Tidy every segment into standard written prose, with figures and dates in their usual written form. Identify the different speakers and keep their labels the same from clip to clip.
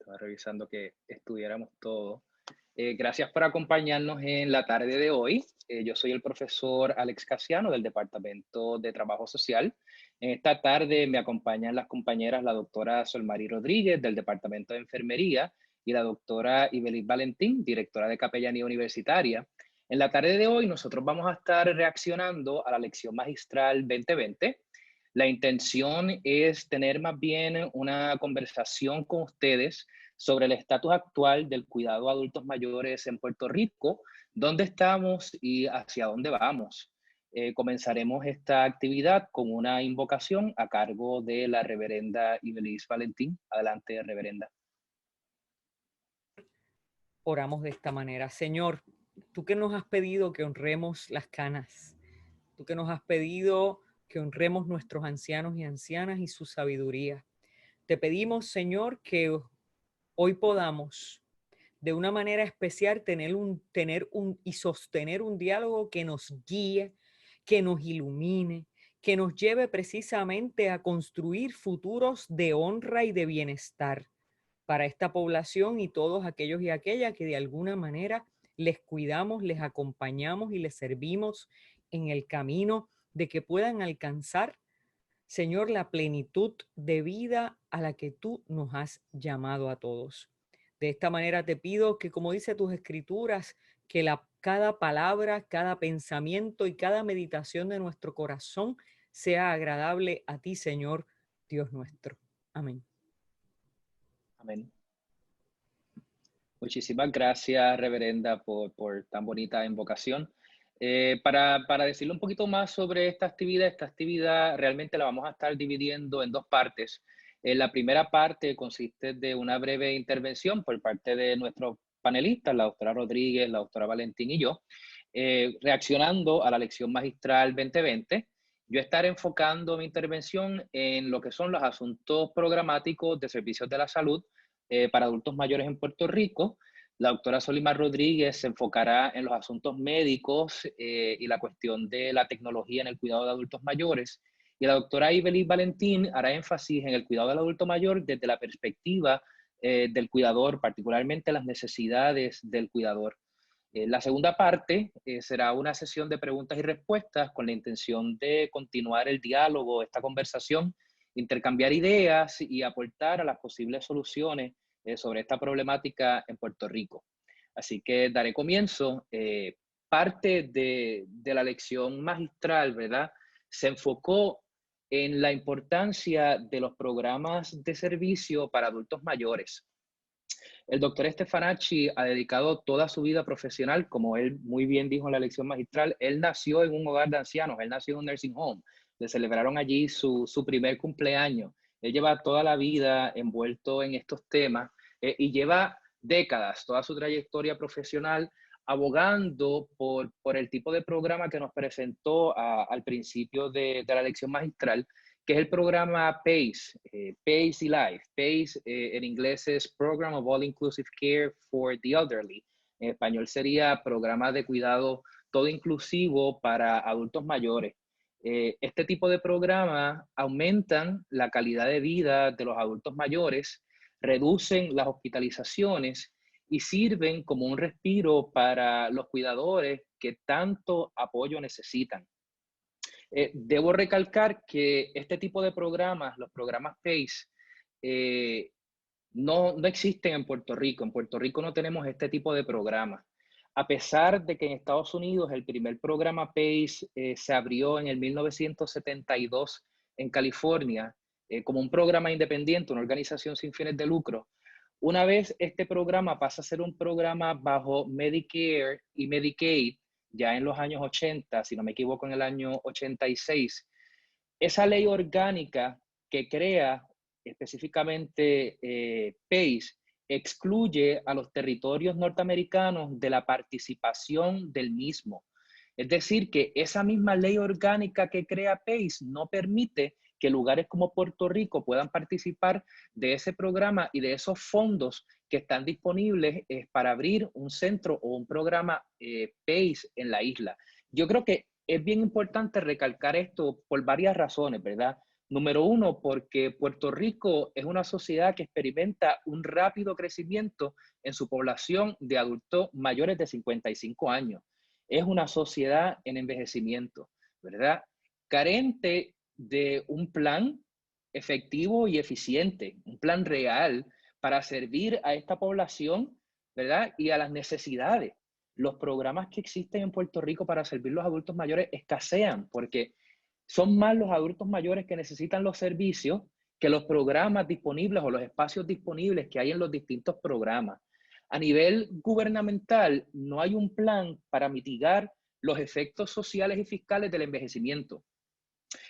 Speaker 1: Estaba revisando que estuviéramos todos. Gracias por acompañarnos en la tarde de hoy. Yo soy el profesor Alex Casiano del Departamento de Trabajo Social. En esta tarde me acompañan las compañeras, la doctora Solmari Rodríguez del Departamento de Enfermería y la doctora Ibelis Valentín, directora de Capellanía Universitaria. En la tarde de hoy nosotros vamos a estar reaccionando a la lección magistral 2020. La intención es tener más bien una conversación con ustedes sobre el estatus actual del cuidado a adultos mayores en Puerto Rico, dónde estamos y hacia dónde vamos. Comenzaremos esta actividad con una invocación a cargo de la reverenda Ibelis Valentín. Adelante, reverenda.
Speaker 2: Oramos de esta manera. Señor, tú que nos has pedido que honremos las canas, tú que nos has pedido que honremos nuestros ancianos y ancianas y su sabiduría. Te pedimos, Señor, que hoy podamos de una manera especial tener y sostener un diálogo que nos guíe, que nos ilumine, que nos lleve precisamente a construir futuros de honra y de bienestar para esta población y todos aquellos y aquellas que de alguna manera les cuidamos, les acompañamos y les servimos en el camino de que puedan alcanzar, Señor, la plenitud de vida a la que tú nos has llamado a todos. De esta manera te pido que, como dice tus escrituras, que cada palabra, cada pensamiento y cada meditación de nuestro corazón sea agradable a ti, Señor, Dios nuestro. Amén.
Speaker 1: Amén. Muchísimas gracias, reverenda, por tan bonita invocación. Para decirle un poquito más sobre esta actividad realmente la vamos a estar dividiendo en dos partes. La primera parte consiste de una breve intervención por parte de nuestros panelistas, la doctora Rodríguez, la doctora Valentín y yo, reaccionando a la lección magistral 2020. Yo estaré enfocando mi intervención en lo que son los asuntos programáticos de servicios de la salud para adultos mayores en Puerto Rico. La doctora Solimar Rodríguez se enfocará en los asuntos médicos y la cuestión de la tecnología en el cuidado de adultos mayores. Y la doctora Ibelis Valentín hará énfasis en el cuidado del adulto mayor desde la perspectiva del cuidador, particularmente las necesidades del cuidador. La segunda parte será una sesión de preguntas y respuestas con la intención de continuar el diálogo, esta conversación, intercambiar ideas y aportar a las posibles soluciones sobre esta problemática en Puerto Rico. Así que daré comienzo. Parte de la lección magistral, ¿verdad? Se enfocó en la importancia de los programas de servicio para adultos mayores. El doctor Stefanacci ha dedicado toda su vida profesional, como él muy bien dijo en la lección magistral. Él nació en un hogar de ancianos, él nació en un nursing home. Le celebraron allí su primer cumpleaños. Él lleva toda la vida envuelto en estos temas y lleva décadas, toda su trayectoria profesional, abogando por el tipo de programa que nos presentó al principio de la lección magistral, que es el programa PACE, PACE y Life. PACE en inglés es Program of All Inclusive Care for the Elderly. En español sería Programa de Cuidado Todo Inclusivo para Adultos Mayores. Este tipo de programas aumentan la calidad de vida de los adultos mayores, reducen las hospitalizaciones y sirven como un respiro para los cuidadores que tanto apoyo necesitan. Debo recalcar que este tipo de programas, los programas PACE, no existen en Puerto Rico. En Puerto Rico no tenemos este tipo de programas. A pesar de que en Estados Unidos el primer programa PACE se abrió en el 1972 en California como un programa independiente, una organización sin fines de lucro. Una vez este programa pasa a ser un programa bajo Medicare y Medicaid, ya en los años 80, si no me equivoco, en el año 86, esa ley orgánica que crea específicamente PACE excluye a los territorios norteamericanos de la participación del mismo. Es decir, que esa misma ley orgánica que crea PACE no permite que lugares como Puerto Rico puedan participar de ese programa y de esos fondos que están disponibles para abrir un centro o un programa PACE en la isla. Yo creo que es bien importante recalcar esto por varias razones, ¿verdad? Número uno, porque Puerto Rico es una sociedad que experimenta un rápido crecimiento en su población de adultos mayores de 55 años. Es una sociedad en envejecimiento, ¿verdad? Carente de un plan efectivo y eficiente, un plan real para servir a esta población, ¿verdad? Y a las necesidades. Los programas que existen en Puerto Rico para servir a los adultos mayores escasean porque son más los adultos mayores que necesitan los servicios que los programas disponibles o los espacios disponibles que hay en los distintos programas. A nivel gubernamental, no hay un plan para mitigar los efectos sociales y fiscales del envejecimiento.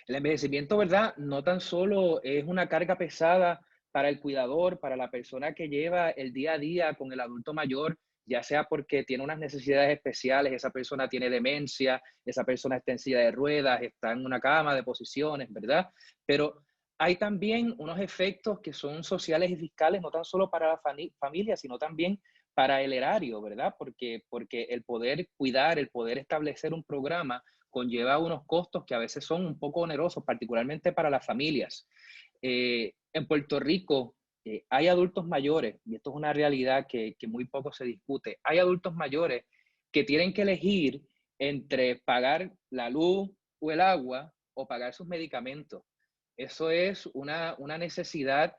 Speaker 1: El envejecimiento, ¿verdad? No tan solo es una carga pesada para el cuidador, para la persona que lleva el día a día con el adulto mayor, ya sea porque tiene unas necesidades especiales, esa persona tiene demencia, esa persona está en silla de ruedas, está en una cama de posiciones, ¿verdad? Pero hay también unos efectos que son sociales y fiscales, no tan solo para la familia, sino también para el erario, ¿verdad? Porque el poder cuidar, el poder establecer un programa conlleva unos costos que a veces son un poco onerosos, particularmente para las familias. En Puerto Rico hay adultos mayores, y esto es una realidad que muy poco se discute, hay adultos mayores que tienen que elegir entre pagar la luz o el agua o pagar sus medicamentos. Eso es una necesidad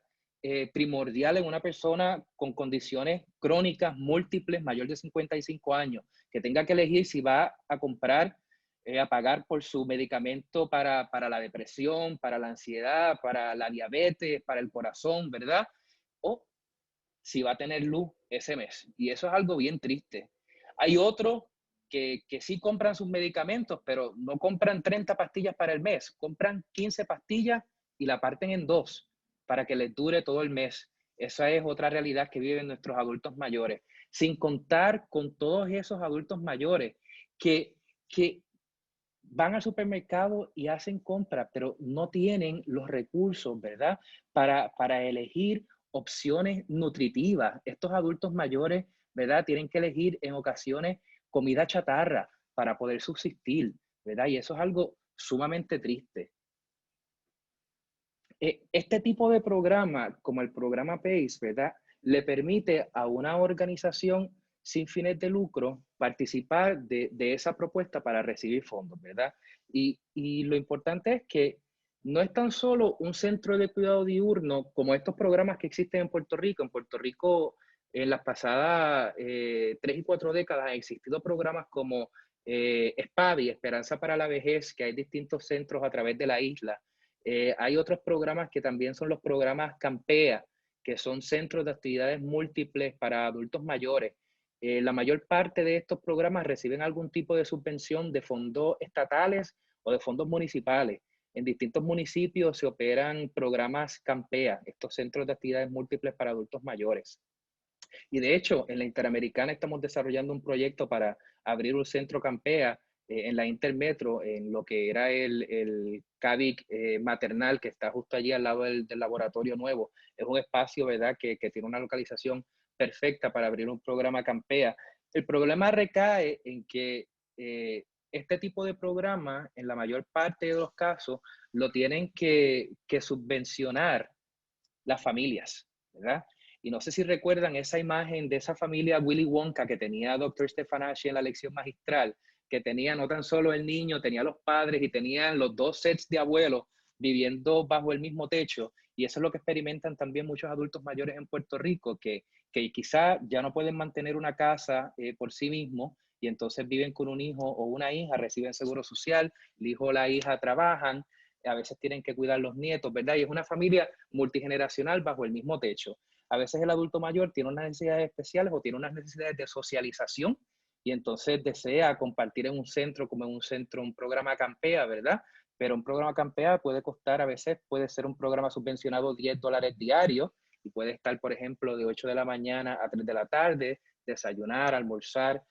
Speaker 1: primordial en una persona con condiciones crónicas múltiples mayor de 55 años, que tenga que elegir si va a comprar a pagar por su medicamento para la depresión, para la ansiedad, para la diabetes, para el corazón, ¿verdad? O si va a tener luz ese mes. Y eso es algo bien triste. Hay otros que sí compran sus medicamentos, pero no compran 30 pastillas para el mes, compran 15 pastillas y la parten en dos para que les dure todo el mes. Esa es otra realidad que viven nuestros adultos mayores, sin contar con todos esos adultos mayores que van al supermercado y hacen compras, pero no tienen los recursos, ¿verdad? Para elegir opciones nutritivas. Estos adultos mayores, ¿verdad? Tienen que elegir en ocasiones comida chatarra para poder subsistir, ¿verdad? Y eso es algo sumamente triste. Este tipo de programa, como el programa PACE, ¿verdad? Le permite a una organización sin fines de lucro participar de esa propuesta para recibir fondos, ¿verdad? Y lo importante es que no es tan solo un centro de cuidado diurno como estos programas que existen en Puerto Rico. En Puerto Rico, en las pasadas 3 y 4 décadas, han existido programas como SPAVI, Esperanza para la Vejez, que hay distintos centros a través de la isla. Hay otros programas que también son los programas Campea, que son centros de actividades múltiples para adultos mayores. La mayor parte de estos programas reciben algún tipo de subvención de fondos estatales o de fondos municipales. En distintos municipios se operan programas Campea, estos centros de actividades múltiples para adultos mayores. Y de hecho, en la Interamericana estamos desarrollando un proyecto para abrir un centro Campea en la Intermetro, en lo que era el CAVIC maternal, que está justo allí al lado del laboratorio nuevo. Es un espacio, ¿verdad?, que tiene una localización perfecta para abrir un programa Campea. El problema recae en que este tipo de programa, en la mayor parte de los casos, lo tienen que subvencionar las familias, ¿verdad? Y no sé si recuerdan esa imagen de esa familia Willy Wonka que tenía Dr. Stefanaci en la lección magistral, que tenía no tan solo el niño, tenía los padres y tenían los dos sets de abuelos viviendo bajo el mismo techo. Y eso es lo que experimentan también muchos adultos mayores en Puerto Rico, que quizá ya no pueden mantener una casa por sí mismos y entonces viven con un hijo o una hija, reciben seguro social, el hijo o la hija trabajan, a veces tienen que cuidar los nietos, ¿verdad? Y es una familia multigeneracional bajo el mismo techo. A veces el adulto mayor tiene unas necesidades especiales o tiene unas necesidades de socialización y entonces desea compartir en un centro, como en un centro, un programa Campea, ¿verdad? Pero un programa Campea puede costar, a veces puede ser un programa subvencionado $10 diarios y puede estar, por ejemplo, de 8 de la mañana a 3 de la tarde, desayunar, almorzar,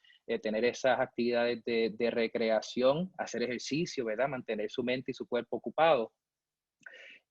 Speaker 1: tener esas actividades de recreación, hacer ejercicio, ¿verdad? Mantener su mente y su cuerpo ocupado.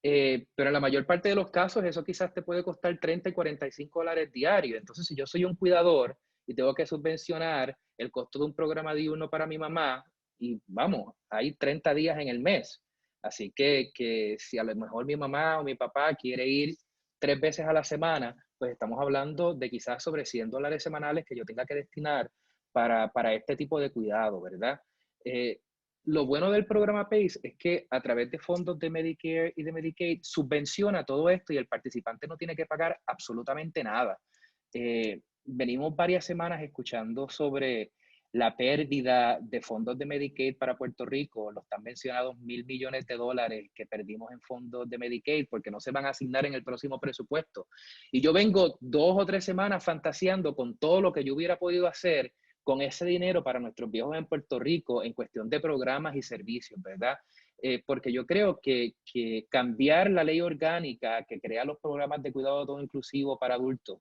Speaker 1: Pero en la mayor parte de los casos eso quizás te puede costar $30 y $45 diarios. Entonces, si yo soy un cuidador y tengo que subvencionar el costo de un programa diurno para mi mamá, y vamos, hay 30 días en el mes, Así que si a lo mejor mi mamá o mi papá quiere ir 3 veces a la semana, pues estamos hablando de quizás sobre $100 semanales que yo tenga que destinar para este tipo de cuidado, ¿verdad? Eh, lo bueno del programa PACE es que a través de fondos de Medicare y de Medicaid subvenciona todo esto y el participante no tiene que pagar absolutamente nada. Venimos varias semanas escuchando sobre la pérdida de fondos de Medicaid para Puerto Rico, los tan mencionados $1.000 millones que perdimos en fondos de Medicaid porque no se van a asignar en el próximo presupuesto. Y yo vengo 2 o 3 semanas fantaseando con todo lo que yo hubiera podido hacer con ese dinero para nuestros viejos en Puerto Rico en cuestión de programas y servicios, ¿verdad? Porque yo creo que cambiar la ley orgánica que crea los programas de cuidado todo inclusivo para adultos,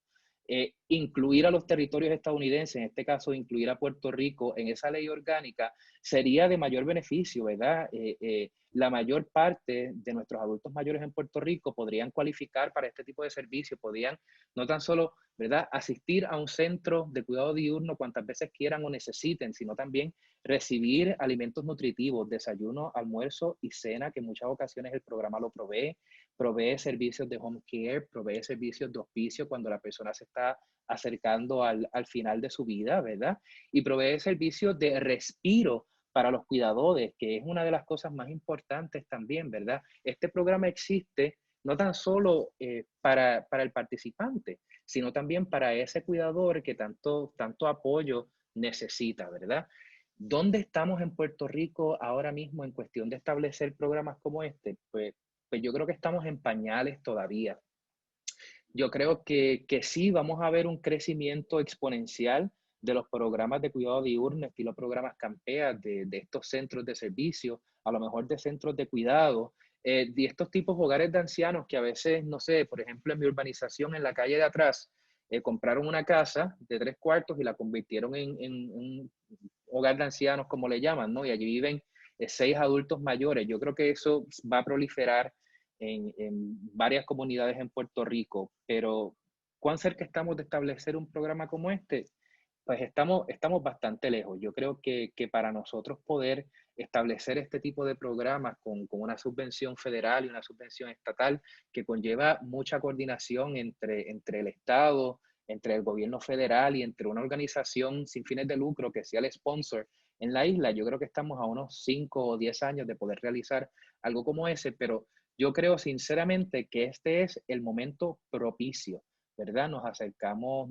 Speaker 1: incluir a los territorios estadounidenses, en este caso incluir a Puerto Rico en esa ley orgánica, sería de mayor beneficio, ¿verdad? La mayor parte de nuestros adultos mayores en Puerto Rico podrían cualificar para este tipo de servicios, podrían no tan solo, ¿verdad?, asistir a un centro de cuidado diurno cuantas veces quieran o necesiten, sino también recibir alimentos nutritivos, desayuno, almuerzo y cena, que en muchas ocasiones el programa lo provee servicios de home care, provee servicios de hospicio cuando la persona se está acercando al final de su vida, ¿verdad? Y provee servicios de respiro para los cuidadores, que es una de las cosas más importantes también, ¿verdad? Este programa existe no tan solo para el participante, sino también para ese cuidador que tanto apoyo necesita, ¿verdad? ¿Dónde estamos en Puerto Rico ahora mismo en cuestión de establecer programas como este? Pues yo creo que estamos en pañales todavía. Yo creo que sí vamos a ver un crecimiento exponencial de los programas de cuidado diurno, estilo programas Campea, de estos centros de servicio, a lo mejor de centros de cuidado, de estos tipos de hogares de ancianos que a veces, no sé, por ejemplo, en mi urbanización, en la calle de atrás, compraron una casa de 3 cuartos y la convirtieron en un hogar de ancianos, como le llaman, ¿no? Y allí viven 6 adultos mayores. Yo creo que eso va a proliferar en varias comunidades en Puerto Rico, pero ¿cuán cerca estamos de establecer un programa como este? Pues estamos bastante lejos. Yo creo que para nosotros poder establecer este tipo de programas con una subvención federal y una subvención estatal que conlleva mucha coordinación entre el Estado, entre el gobierno federal y entre una organización sin fines de lucro que sea el sponsor en la isla, yo creo que estamos a unos 5 o 10 años de poder realizar algo como ese, pero yo creo sinceramente que este es el momento propicio, ¿verdad? Nos acercamos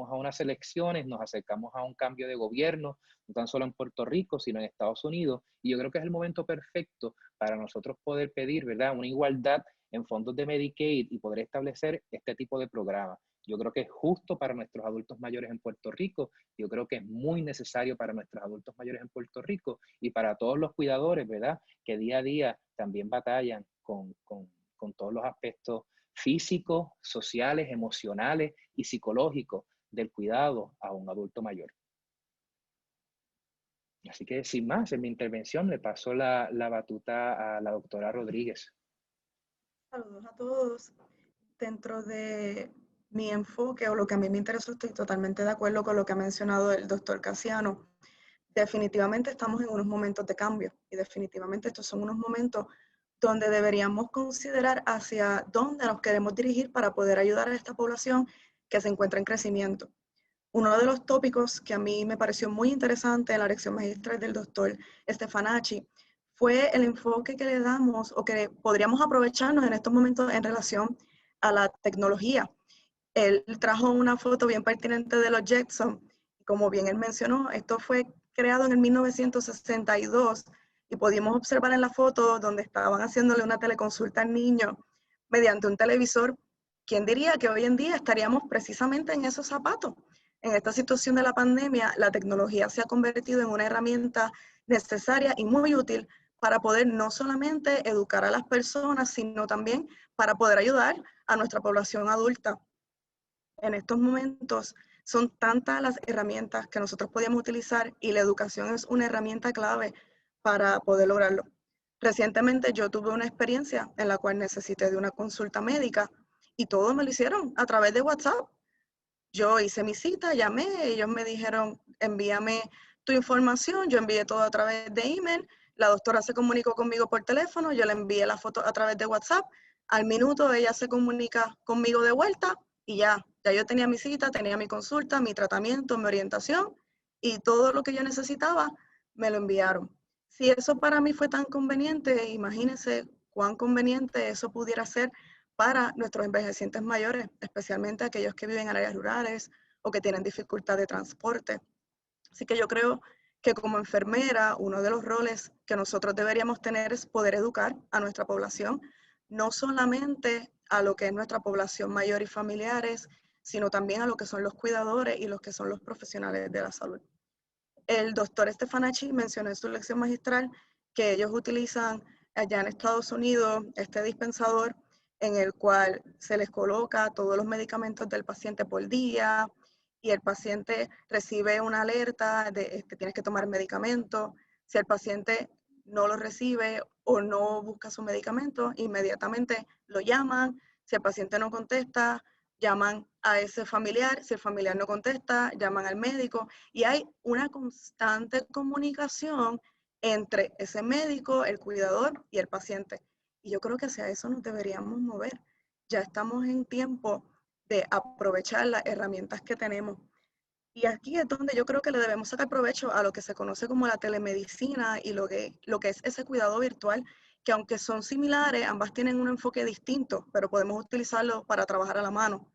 Speaker 1: a unas elecciones, nos acercamos a un cambio de gobierno, no tan solo en Puerto Rico, sino en Estados Unidos, y yo creo que es el momento perfecto para nosotros poder pedir, ¿verdad?, una igualdad en fondos de Medicaid y poder establecer este tipo de programas. Yo creo que es justo para nuestros adultos mayores en Puerto Rico, yo creo que es muy necesario para nuestros adultos mayores en Puerto Rico y para todos los cuidadores, ¿verdad?, que día a día también batallan con todos los aspectos físicos, sociales, emocionales y psicológicos del cuidado a un adulto mayor. Así que sin más, en mi intervención le paso la batuta a la doctora Rodríguez.
Speaker 3: Saludos a todos. Dentro de mi enfoque o lo que a mí me interesó, estoy totalmente de acuerdo con lo que ha mencionado el doctor Casiano. Definitivamente estamos en unos momentos de cambio y definitivamente estos son unos momentos donde deberíamos considerar hacia dónde nos queremos dirigir para poder ayudar a esta población que se encuentra en crecimiento. Uno de los tópicos que a mí me pareció muy interesante en la lección magistral del doctor Stefanacci fue el enfoque que le damos o que podríamos aprovecharnos en estos momentos en relación a la tecnología. Él trajo una foto bien pertinente de los Jetson. Como bien él mencionó, esto fue creado en el 1962 y pudimos observar en la foto donde estaban haciéndole una teleconsulta al niño mediante un televisor. ¿Quién diría que hoy en día estaríamos precisamente en esos zapatos? En esta situación de la pandemia, la tecnología se ha convertido en una herramienta necesaria y muy útil para poder no solamente educar a las personas, sino también para poder ayudar a nuestra población adulta. En estos momentos son tantas las herramientas que nosotros podíamos utilizar y la educación es una herramienta clave para poder lograrlo. Recientemente yo tuve una experiencia en la cual necesité de una consulta médica y todo me lo hicieron a través de WhatsApp. Yo hice mi cita, llamé, ellos me dijeron envíame tu información, yo envié todo a través de email, La doctora se comunicó conmigo por teléfono, yo le envié la foto a través de WhatsApp, al minuto ella se comunica conmigo de vuelta y ya yo tenía mi cita, tenía mi consulta, mi tratamiento, mi orientación y todo lo que yo necesitaba me lo enviaron. Si eso para mí fue tan conveniente, imagínense cuán conveniente eso pudiera ser para nuestros envejecientes mayores, especialmente aquellos que viven en áreas rurales o que tienen dificultad de transporte. Así que yo creo que como enfermera, uno de los roles que nosotros deberíamos tener es poder educar a nuestra población, no solamente a lo que es nuestra población mayor y familiares, sino también a lo que son los cuidadores y los que son los profesionales de la salud. El doctor Stefanacci mencionó en su lección magistral que ellos utilizan allá en Estados Unidos este dispensador en el cual se les coloca todos los medicamentos del paciente por día y el paciente recibe una alerta de que tienes que tomar medicamento. Si el paciente no lo recibe o no busca su medicamento, inmediatamente lo llaman. Si el paciente no contesta, llaman a ese familiar. Si el familiar no contesta, llaman al médico. Y hay una constante comunicación entre ese médico, el cuidador y el paciente. Y yo creo que hacia eso nos deberíamos mover. Ya estamos en tiempo de aprovechar las herramientas que tenemos. Y aquí es donde yo creo que le debemos sacar provecho a lo que se conoce como la telemedicina y lo que es ese cuidado virtual, que aunque son similares, ambas tienen un enfoque distinto, pero podemos utilizarlo para trabajar a la mano.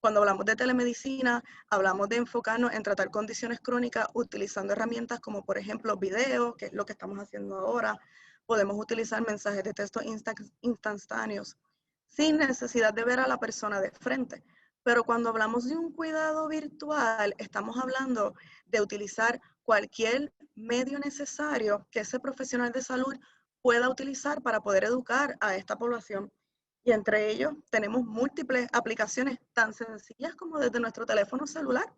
Speaker 3: Cuando hablamos de telemedicina, hablamos de enfocarnos en tratar condiciones crónicas utilizando herramientas como por ejemplo video, que es lo que estamos haciendo ahora. Podemos utilizar mensajes de texto instantáneos sin necesidad de ver a la persona de frente. Pero cuando hablamos de un cuidado virtual, estamos hablando de utilizar cualquier medio necesario que ese profesional de salud pueda utilizar para poder educar a esta población. Y entre ellos tenemos múltiples aplicaciones tan sencillas como desde nuestro teléfono celular.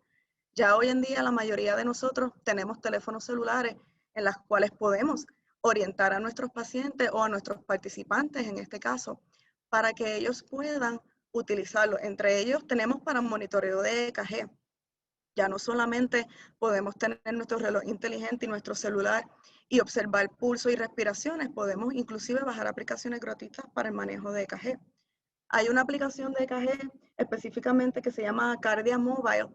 Speaker 3: Ya hoy en día la mayoría de nosotros tenemos teléfonos celulares en las cuales podemos orientar a nuestros pacientes o a nuestros participantes en este caso para que ellos puedan utilizarlo. Entre ellos tenemos para monitoreo de EKG. Ya no solamente podemos tener nuestro reloj inteligente y nuestro celular y observar pulso y respiraciones, podemos inclusive bajar aplicaciones gratuitas para el manejo de EKG. Hay una aplicación de EKG específicamente que se llama Cardia Mobile,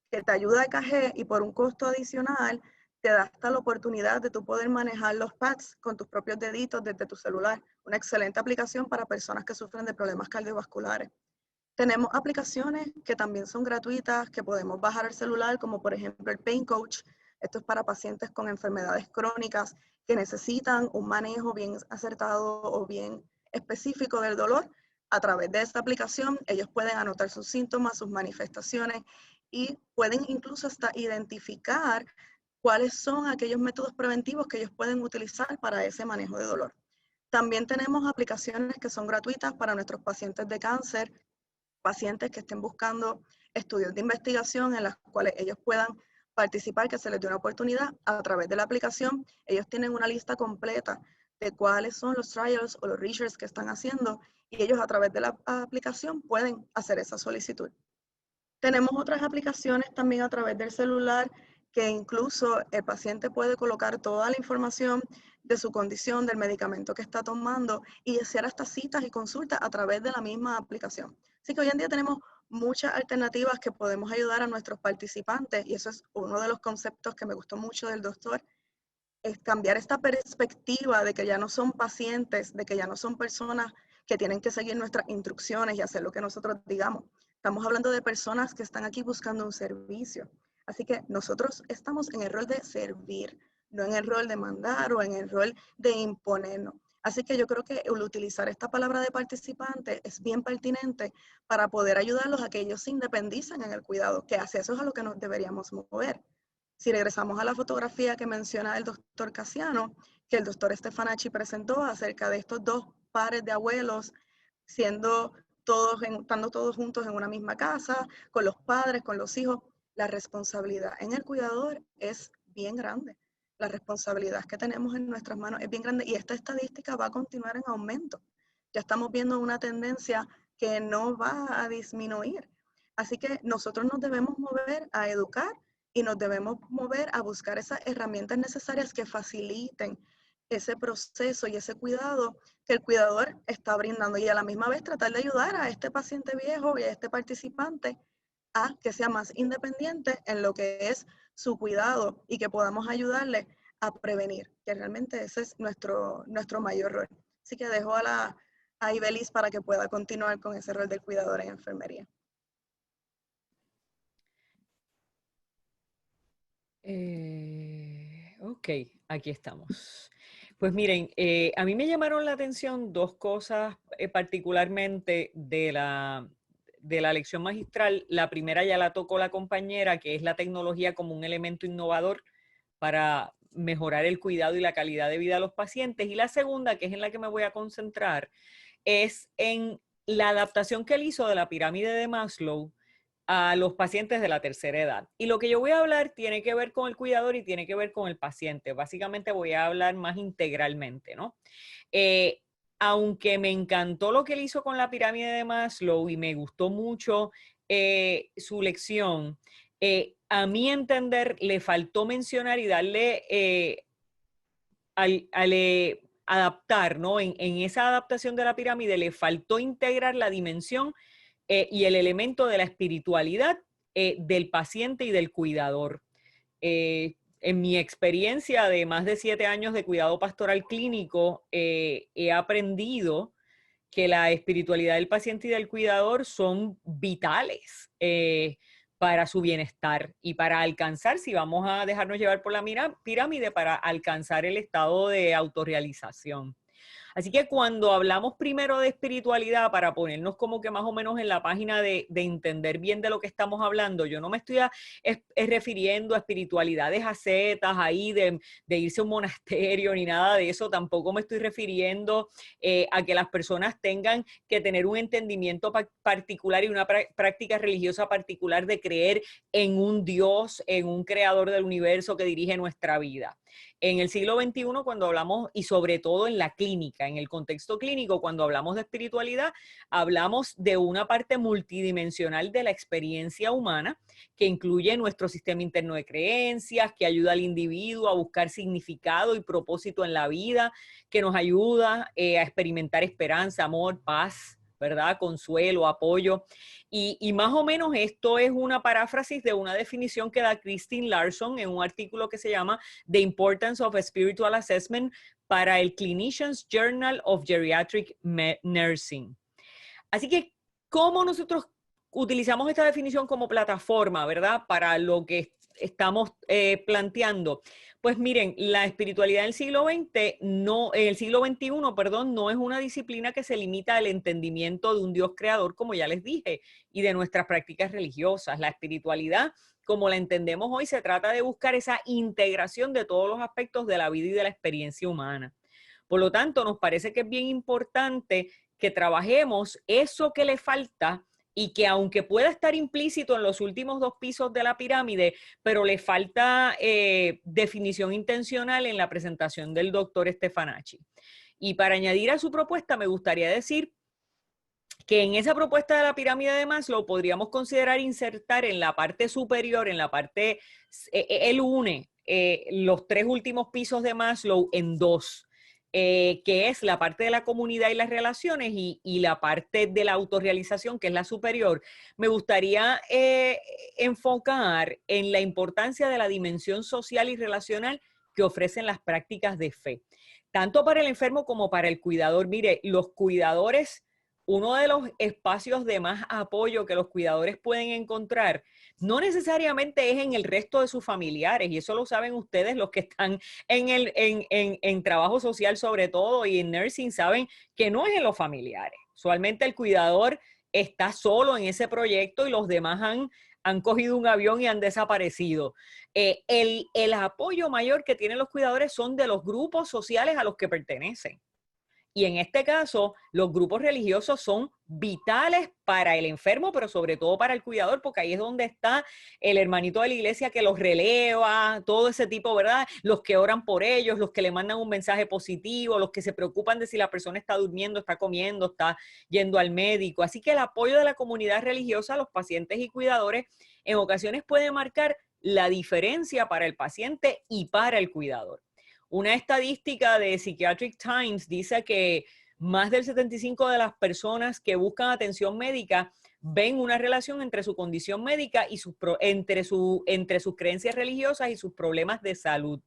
Speaker 3: que te ayuda a EKG y por un costo adicional te da hasta la oportunidad de tú poder manejar los pads con tus propios deditos desde tu celular. Una excelente aplicación para personas que sufren de problemas cardiovasculares. Tenemos aplicaciones que también son gratuitas, que podemos bajar al celular, como por ejemplo el Pain Coach. Esto es para pacientes con enfermedades crónicas que necesitan un manejo bien acertado o bien específico del dolor. A través de esta aplicación, ellos pueden anotar sus síntomas, sus manifestaciones y pueden incluso hasta identificar cuáles son aquellos métodos preventivos que ellos pueden utilizar para ese manejo de dolor. También tenemos aplicaciones que son gratuitas para nuestros pacientes de cáncer, pacientes que estén buscando estudios de investigación en las cuales ellos puedan participar, que se les dé una oportunidad a través de la aplicación. Ellos tienen una lista completa de cuáles son los trials o los research que están haciendo y ellos a través de la aplicación pueden hacer esa solicitud. Tenemos otras aplicaciones también a través del celular que incluso el paciente puede colocar toda la información de su condición, del medicamento que está tomando y hacer hasta citas y consultas a través de la misma aplicación. Así que hoy en día tenemos muchas alternativas que podemos ayudar a nuestros participantes y eso es uno de los conceptos que me gustó mucho del doctor, es cambiar esta perspectiva de que ya no son pacientes, de que ya no son personas que tienen que seguir nuestras instrucciones y hacer lo que nosotros digamos. Estamos hablando de personas que están aquí buscando un servicio. Así que nosotros estamos en el rol de servir, no en el rol de mandar o en el rol de imponernos. Así que yo creo que el utilizar esta palabra de participante es bien pertinente para poder ayudarlos a que ellos se independicen en el cuidado, que hacia eso es a lo que nos deberíamos mover. Si regresamos a la fotografía que menciona el doctor Casiano, que el doctor Stefanacci presentó acerca de estos dos pares de abuelos estando todos juntos en una misma casa, con los padres, con los hijos, la responsabilidad en el cuidador es bien grande. La responsabilidad que tenemos en nuestras manos es bien grande y esta estadística va a continuar en aumento. Ya estamos viendo una tendencia que no va a disminuir. Así que nosotros nos debemos mover a educar y nos debemos mover a buscar esas herramientas necesarias que faciliten ese proceso y ese cuidado que el cuidador está brindando y a la misma vez tratar de ayudar a este paciente viejo y a este participante a que sea más independiente en lo que es su cuidado y que podamos ayudarle a prevenir, que realmente ese es nuestro mayor rol. Así que dejo a Ibelis para que pueda continuar con ese rol del cuidador en enfermería.
Speaker 2: Ok, aquí estamos. Pues miren, a mí me llamaron la atención dos cosas particularmente de la lección magistral. La primera ya la tocó la compañera, que es la tecnología como un elemento innovador para mejorar el cuidado y la calidad de vida de los pacientes. Y la segunda, que es en la que me voy a concentrar, es en la adaptación que él hizo de la pirámide de Maslow a los pacientes de la tercera edad. Y lo que yo voy a hablar tiene que ver con el cuidador y tiene que ver con el paciente. Básicamente voy a hablar más integralmente, ¿no? Aunque me encantó lo que él hizo con la pirámide de Maslow y me gustó mucho su lección, a mi entender le faltó mencionar y darle adaptar, ¿no? En esa adaptación de la pirámide le faltó integrar la dimensión y el elemento de la espiritualidad del paciente y del cuidador. En mi experiencia de más de 7 años de cuidado pastoral clínico, he aprendido que la espiritualidad del paciente y del cuidador son vitales para su bienestar y para alcanzar, si vamos a dejarnos llevar por la pirámide, para alcanzar el estado de autorrealización. Así que cuando hablamos primero de espiritualidad, para ponernos como que más o menos en la página de entender bien de lo que estamos hablando, yo no me estoy refiriendo a espiritualidades ascetas ahí de irse a un monasterio ni nada de eso. Tampoco me estoy refiriendo a que las personas tengan que tener un entendimiento particular y una práctica religiosa particular de creer en un Dios, en un creador del universo que dirige nuestra vida. En el siglo XXI, cuando hablamos, y sobre todo en la clínica, en el contexto clínico, cuando hablamos de espiritualidad, hablamos de una parte multidimensional de la experiencia humana que incluye nuestro sistema interno de creencias, que ayuda al individuo a buscar significado y propósito en la vida, que nos ayuda a experimentar esperanza, amor, paz, ¿verdad? Consuelo, apoyo. Y más o menos esto es una paráfrasis de una definición que da Christine Larson en un artículo que se llama The Importance of Spiritual Assessment para el Clinician's Journal of Geriatric Nursing. Así que, ¿cómo nosotros utilizamos esta definición como plataforma, ¿verdad? Para lo que estamos planteando. Pues miren, la espiritualidad del siglo XX, el siglo XXI, perdón, no es una disciplina que se limita al entendimiento de un Dios creador, como ya les dije, y de nuestras prácticas religiosas. La espiritualidad, como la entendemos hoy, se trata de buscar esa integración de todos los aspectos de la vida y de la experiencia humana. Por lo tanto, nos parece que es bien importante que trabajemos eso que le falta y que aunque pueda estar implícito en los últimos 2 pisos de la pirámide, pero le falta definición intencional en la presentación del doctor Stefanacci. Y para añadir a su propuesta, me gustaría decir que en esa propuesta de la pirámide de Maslow podríamos considerar insertar en la parte superior, en la parte, él une los 3 últimos pisos de Maslow en 2. Que es la parte de la comunidad y las relaciones y la parte de la autorrealización, que es la superior. Me gustaría enfocar en la importancia de la dimensión social y relacional que ofrecen las prácticas de fe, tanto para el enfermo como para el cuidador. Mire, los cuidadores, uno de los espacios de más apoyo que los cuidadores pueden encontrar no necesariamente es en el resto de sus familiares, y eso lo saben ustedes, los que están en trabajo social sobre todo y en nursing, saben que no es en los familiares. Usualmente el cuidador está solo en ese proyecto y los demás han cogido un avión y han desaparecido. El apoyo mayor que tienen los cuidadores son de los grupos sociales a los que pertenecen. Y en este caso, los grupos religiosos son vitales para el enfermo, pero sobre todo para el cuidador, porque ahí es donde está el hermanito de la iglesia que los releva, todo ese tipo, ¿verdad? Los que oran por ellos, los que le mandan un mensaje positivo, los que se preocupan de si la persona está durmiendo, está comiendo, está yendo al médico. Así que el apoyo de la comunidad religiosa a los pacientes y cuidadores en ocasiones puede marcar la diferencia para el paciente y para el cuidador. Una estadística de Psychiatric Times dice que más del 75% de las personas que buscan atención médica ven una relación entre su condición médica y entre sus creencias religiosas y sus problemas de salud.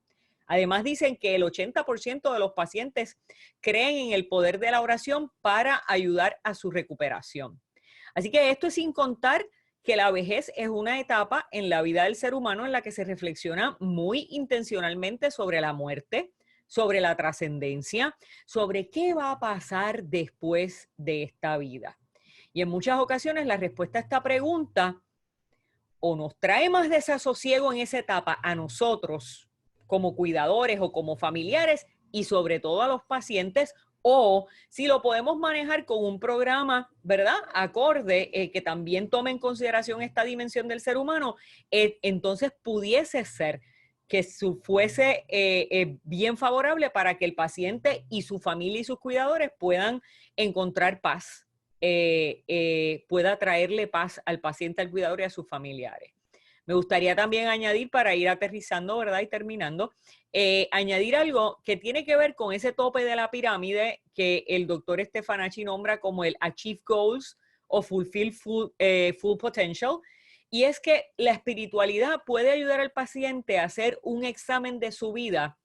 Speaker 2: Además, dicen que el 80% de los pacientes creen en el poder de la oración para ayudar a su recuperación. Así que esto es sin contar que la vejez es una etapa en la vida del ser humano en la que se reflexiona muy intencionalmente sobre la muerte, sobre la trascendencia, sobre qué va a pasar después de esta vida. Y en muchas ocasiones la respuesta a esta pregunta o nos trae más desasosiego en esa etapa a nosotros como cuidadores o como familiares y sobre todo a los pacientes, o si lo podemos manejar con un programa, ¿verdad?, acorde, que también tome en consideración esta dimensión del ser humano, entonces pudiese ser que fuese bien favorable para que el paciente y su familia y sus cuidadores puedan encontrar paz, pueda traerle paz al paciente, al cuidador y a sus familiares. Me gustaría también añadir, para ir aterrizando, ¿verdad?, y terminando, añadir algo que tiene que ver con ese tope de la pirámide que el doctor Stefanaci nombra como el Achieve Goals o Fulfill Full Potential, y es que la espiritualidad puede ayudar al paciente a hacer un examen de su vida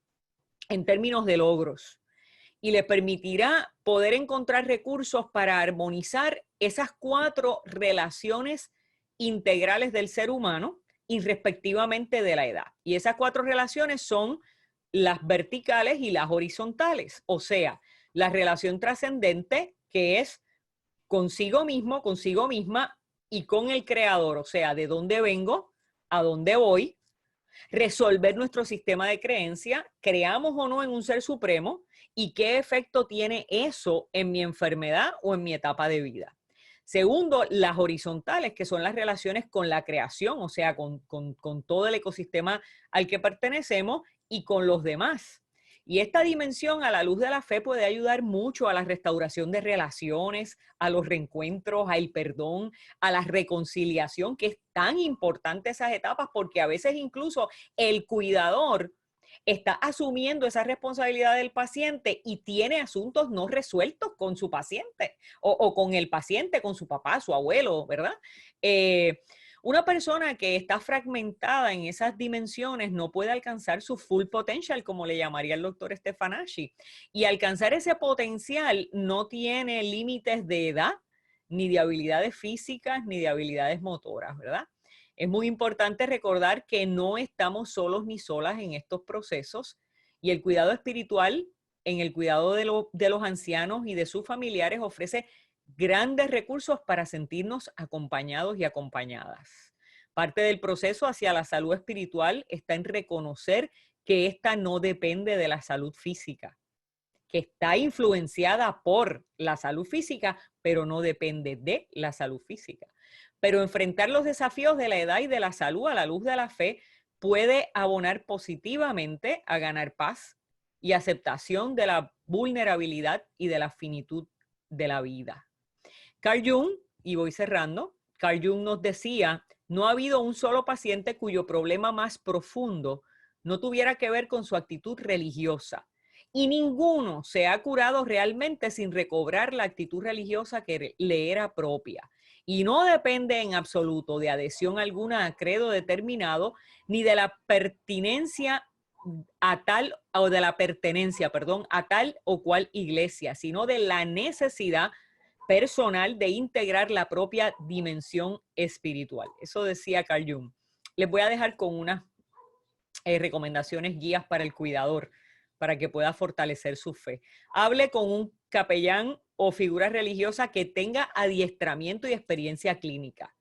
Speaker 2: en términos de logros y le permitirá poder encontrar recursos para armonizar esas 4 relaciones integrales del ser humano y respectivamente de la edad. Y esas 4 relaciones son las verticales y las horizontales, o sea, la relación trascendente, que es consigo mismo, consigo misma y con el creador, o sea, de dónde vengo, a dónde voy, resolver nuestro sistema de creencia, creamos o no en un ser supremo y qué efecto tiene eso en mi enfermedad o en mi etapa de vida. Segundo, las horizontales, que son las relaciones con la creación, o sea, con todo el ecosistema al que pertenecemos y con los demás. Y esta dimensión a la luz de la fe puede ayudar mucho a la restauración de relaciones, a los reencuentros, al perdón, a la reconciliación, que es tan importante esas etapas porque a veces incluso el cuidador está asumiendo esa responsabilidad del paciente y tiene asuntos no resueltos con su paciente o con el paciente, con su papá, su abuelo, ¿verdad? Una persona que está fragmentada en esas dimensiones no puede alcanzar su full potential, como le llamaría el doctor Stefanaci. Y alcanzar ese potencial no tiene límites de edad, ni de habilidades físicas, ni de habilidades motoras, ¿verdad? Es muy importante recordar que no estamos solos ni solas en estos procesos y el cuidado espiritual, en el cuidado de los ancianos y de sus familiares, ofrece grandes recursos para sentirnos acompañados y acompañadas. Parte del proceso hacia la salud espiritual está en reconocer que esta no depende de la salud física, que está influenciada por la salud física, pero no depende de la salud física. Pero enfrentar los desafíos de la edad y de la salud a la luz de la fe puede abonar positivamente a ganar paz y aceptación de la vulnerabilidad y de la finitud de la vida. Carl Jung, y voy cerrando, Carl Jung nos decía, no ha habido un solo paciente cuyo problema más profundo no tuviera que ver con su actitud religiosa. Y ninguno se ha curado realmente sin recobrar la actitud religiosa que le era propia. Y no depende en absoluto de adhesión alguna a credo determinado, ni de la pertinencia a tal, o de la pertenencia, perdón, a tal o cual iglesia, sino de la necesidad personal de integrar la propia dimensión espiritual. Eso decía Carl Jung. Les voy a dejar con unas recomendaciones, guías para el cuidador, para que pueda fortalecer su fe. Hable con un capellán o figura religiosa que tenga adiestramiento y experiencia clínica.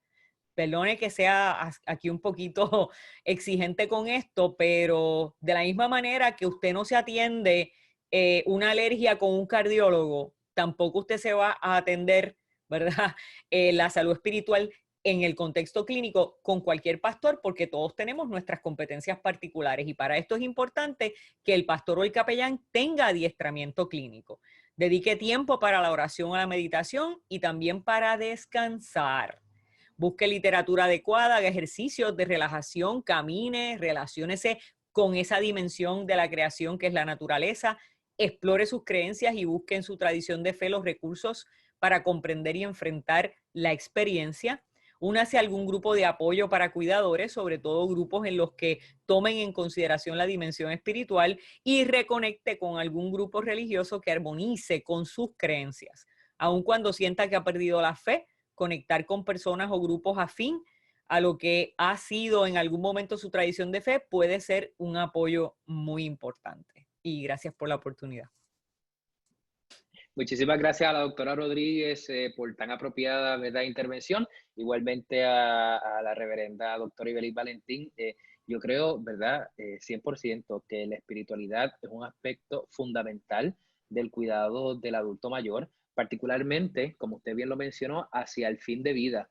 Speaker 2: Perdone que sea aquí un poquito exigente con esto, pero de la misma manera que usted no se atiende una alergia con un cardiólogo, tampoco usted se va a atender, ¿verdad? La salud espiritual en el contexto clínico con cualquier pastor, porque todos tenemos nuestras competencias particulares y para esto es importante que el pastor o el capellán tenga adiestramiento clínico. Dedique tiempo para la oración o la meditación y también para descansar. Busque literatura adecuada, haga ejercicios de relajación, camine, relaciónese con esa dimensión de la creación que es la naturaleza, explore sus creencias y busque en su tradición de fe los recursos para comprender y enfrentar la experiencia. Únase a algún grupo de apoyo para cuidadores, sobre todo grupos en los que tomen en consideración la dimensión espiritual, y reconecte con algún grupo religioso que armonice con sus creencias. Aun cuando sienta que ha perdido la fe, conectar con personas o grupos afín a lo que ha sido en algún momento su tradición de fe puede ser un apoyo muy importante. Y gracias por la oportunidad.
Speaker 1: Muchísimas gracias a la doctora Rodríguez por tan apropiada, ¿verdad?, intervención. Igualmente a la reverenda doctora Ibeliz Valentín. Yo creo, ¿verdad?, 100% que la espiritualidad es un aspecto fundamental del cuidado del adulto mayor, particularmente, como usted bien lo mencionó, hacia el fin de vida.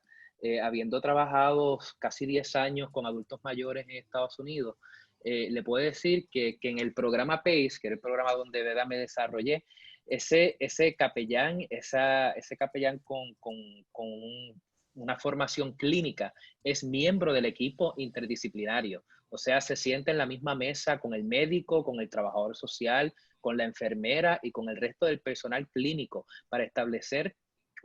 Speaker 1: Habiendo trabajado casi 10 años con adultos mayores en Estados Unidos, le puedo decir que en el programa PACE, que era el programa donde, ¿verdad?, me desarrollé, ese capellán, ese capellán con una formación clínica es miembro del equipo interdisciplinario. O sea, se sienta en la misma mesa con el médico, con el trabajador social, con la enfermera y con el resto del personal clínico para establecer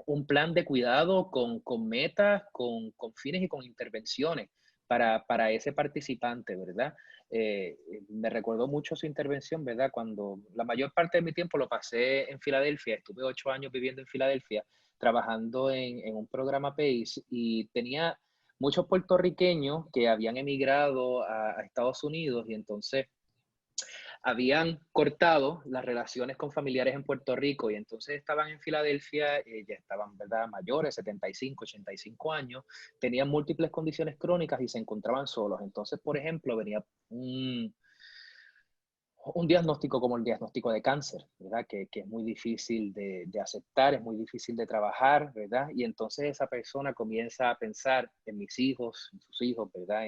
Speaker 1: un plan de cuidado con metas, con fines y con intervenciones para ese participante, ¿verdad? Me recordó mucho su intervención, ¿verdad? Cuando la mayor parte de mi tiempo lo pasé en Filadelfia, estuve 8 años viviendo en Filadelfia, trabajando en un programa PACE, y tenía muchos puertorriqueños que habían emigrado a Estados Unidos, y entonces habían cortado las relaciones con familiares en Puerto Rico, y entonces estaban en Filadelfia, ya estaban, ¿verdad?, mayores, 75, 85 años, tenían múltiples condiciones crónicas y se encontraban solos. Entonces, por ejemplo, venía un diagnóstico como el diagnóstico de cáncer, ¿verdad?, que es muy difícil de aceptar, es muy difícil de trabajar, ¿verdad? Y entonces esa persona comienza a pensar en mis hijos, en sus hijos, ¿verdad?,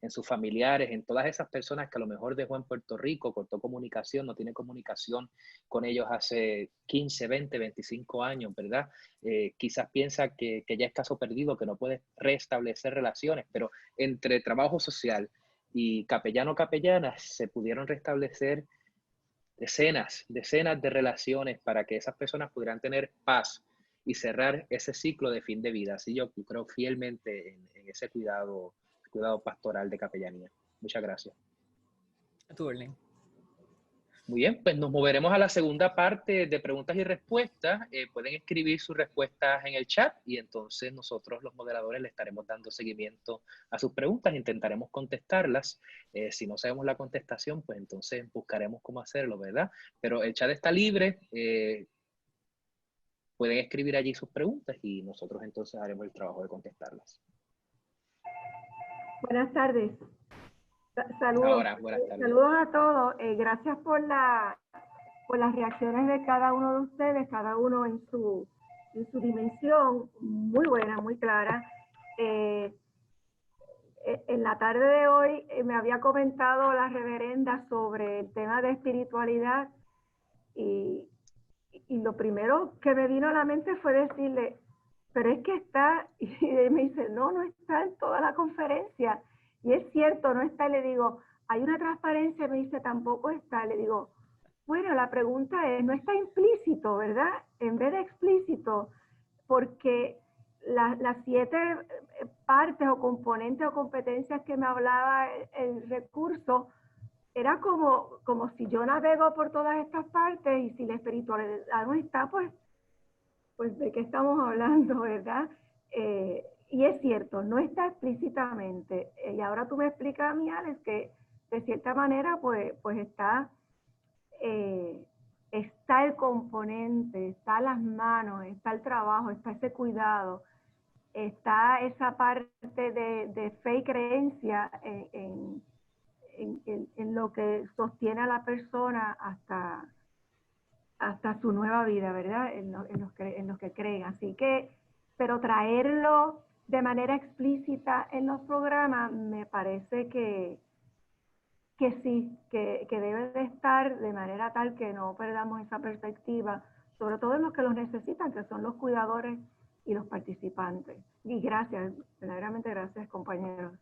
Speaker 1: en sus familiares, en todas esas personas que a lo mejor dejó en Puerto Rico, cortó comunicación, no tiene comunicación con ellos hace 15, 20, 25 años, ¿verdad? Quizás piensa que ya es caso perdido, que no puede restablecer relaciones, pero entre trabajo social y capellano capellanas se pudieron restablecer decenas de relaciones para que esas personas pudieran tener paz y cerrar ese ciclo de fin de vida. Así yo creo fielmente en ese cuidado pastoral de capellanía. Muchas gracias.
Speaker 2: A tu orden.
Speaker 1: Muy bien, pues nos moveremos a la segunda parte de preguntas y respuestas. Pueden escribir sus respuestas en el chat y entonces nosotros los moderadores le estaremos dando seguimiento a sus preguntas, intentaremos contestarlas. Si no sabemos la contestación, pues entonces buscaremos cómo hacerlo, ¿verdad? Pero el chat está libre, pueden escribir allí sus preguntas y nosotros entonces haremos el trabajo de contestarlas.
Speaker 4: Buenas tardes. Saludos.
Speaker 1: Ahora, buenas tardes.
Speaker 4: Saludos a todos. Gracias por las reacciones de cada uno de ustedes, cada uno en su dimensión, muy buena, muy clara. En la tarde de hoy me había comentado la reverenda sobre el tema de espiritualidad y lo primero que me vino a la mente fue decirle, pero es que está, y él me dice, no está en toda la conferencia. Y es cierto, no está. Le digo, hay una transparencia. Me dice, tampoco está. Le digo, bueno, la pregunta es, no está implícito, ¿verdad? En vez de explícito, porque las 7 partes o componentes o competencias que me hablaba el recurso, era como si yo navego por todas estas partes y si la espiritualidad no está, pues ¿de qué estamos hablando, verdad? Y es cierto, no está explícitamente. Y ahora tú me explicas a mí, Alex, que de cierta manera, pues está el componente, está las manos, está el trabajo, está ese cuidado, está esa parte de fe y creencia en lo que sostiene a la persona hasta su nueva vida, ¿verdad? En los que creen. Así que, pero traerlo de manera explícita en los programas me parece que sí, que debe de estar de manera tal que no perdamos esa perspectiva, sobre todo en los que los necesitan, que son los cuidadores y los participantes. Y gracias, verdaderamente gracias, compañeros.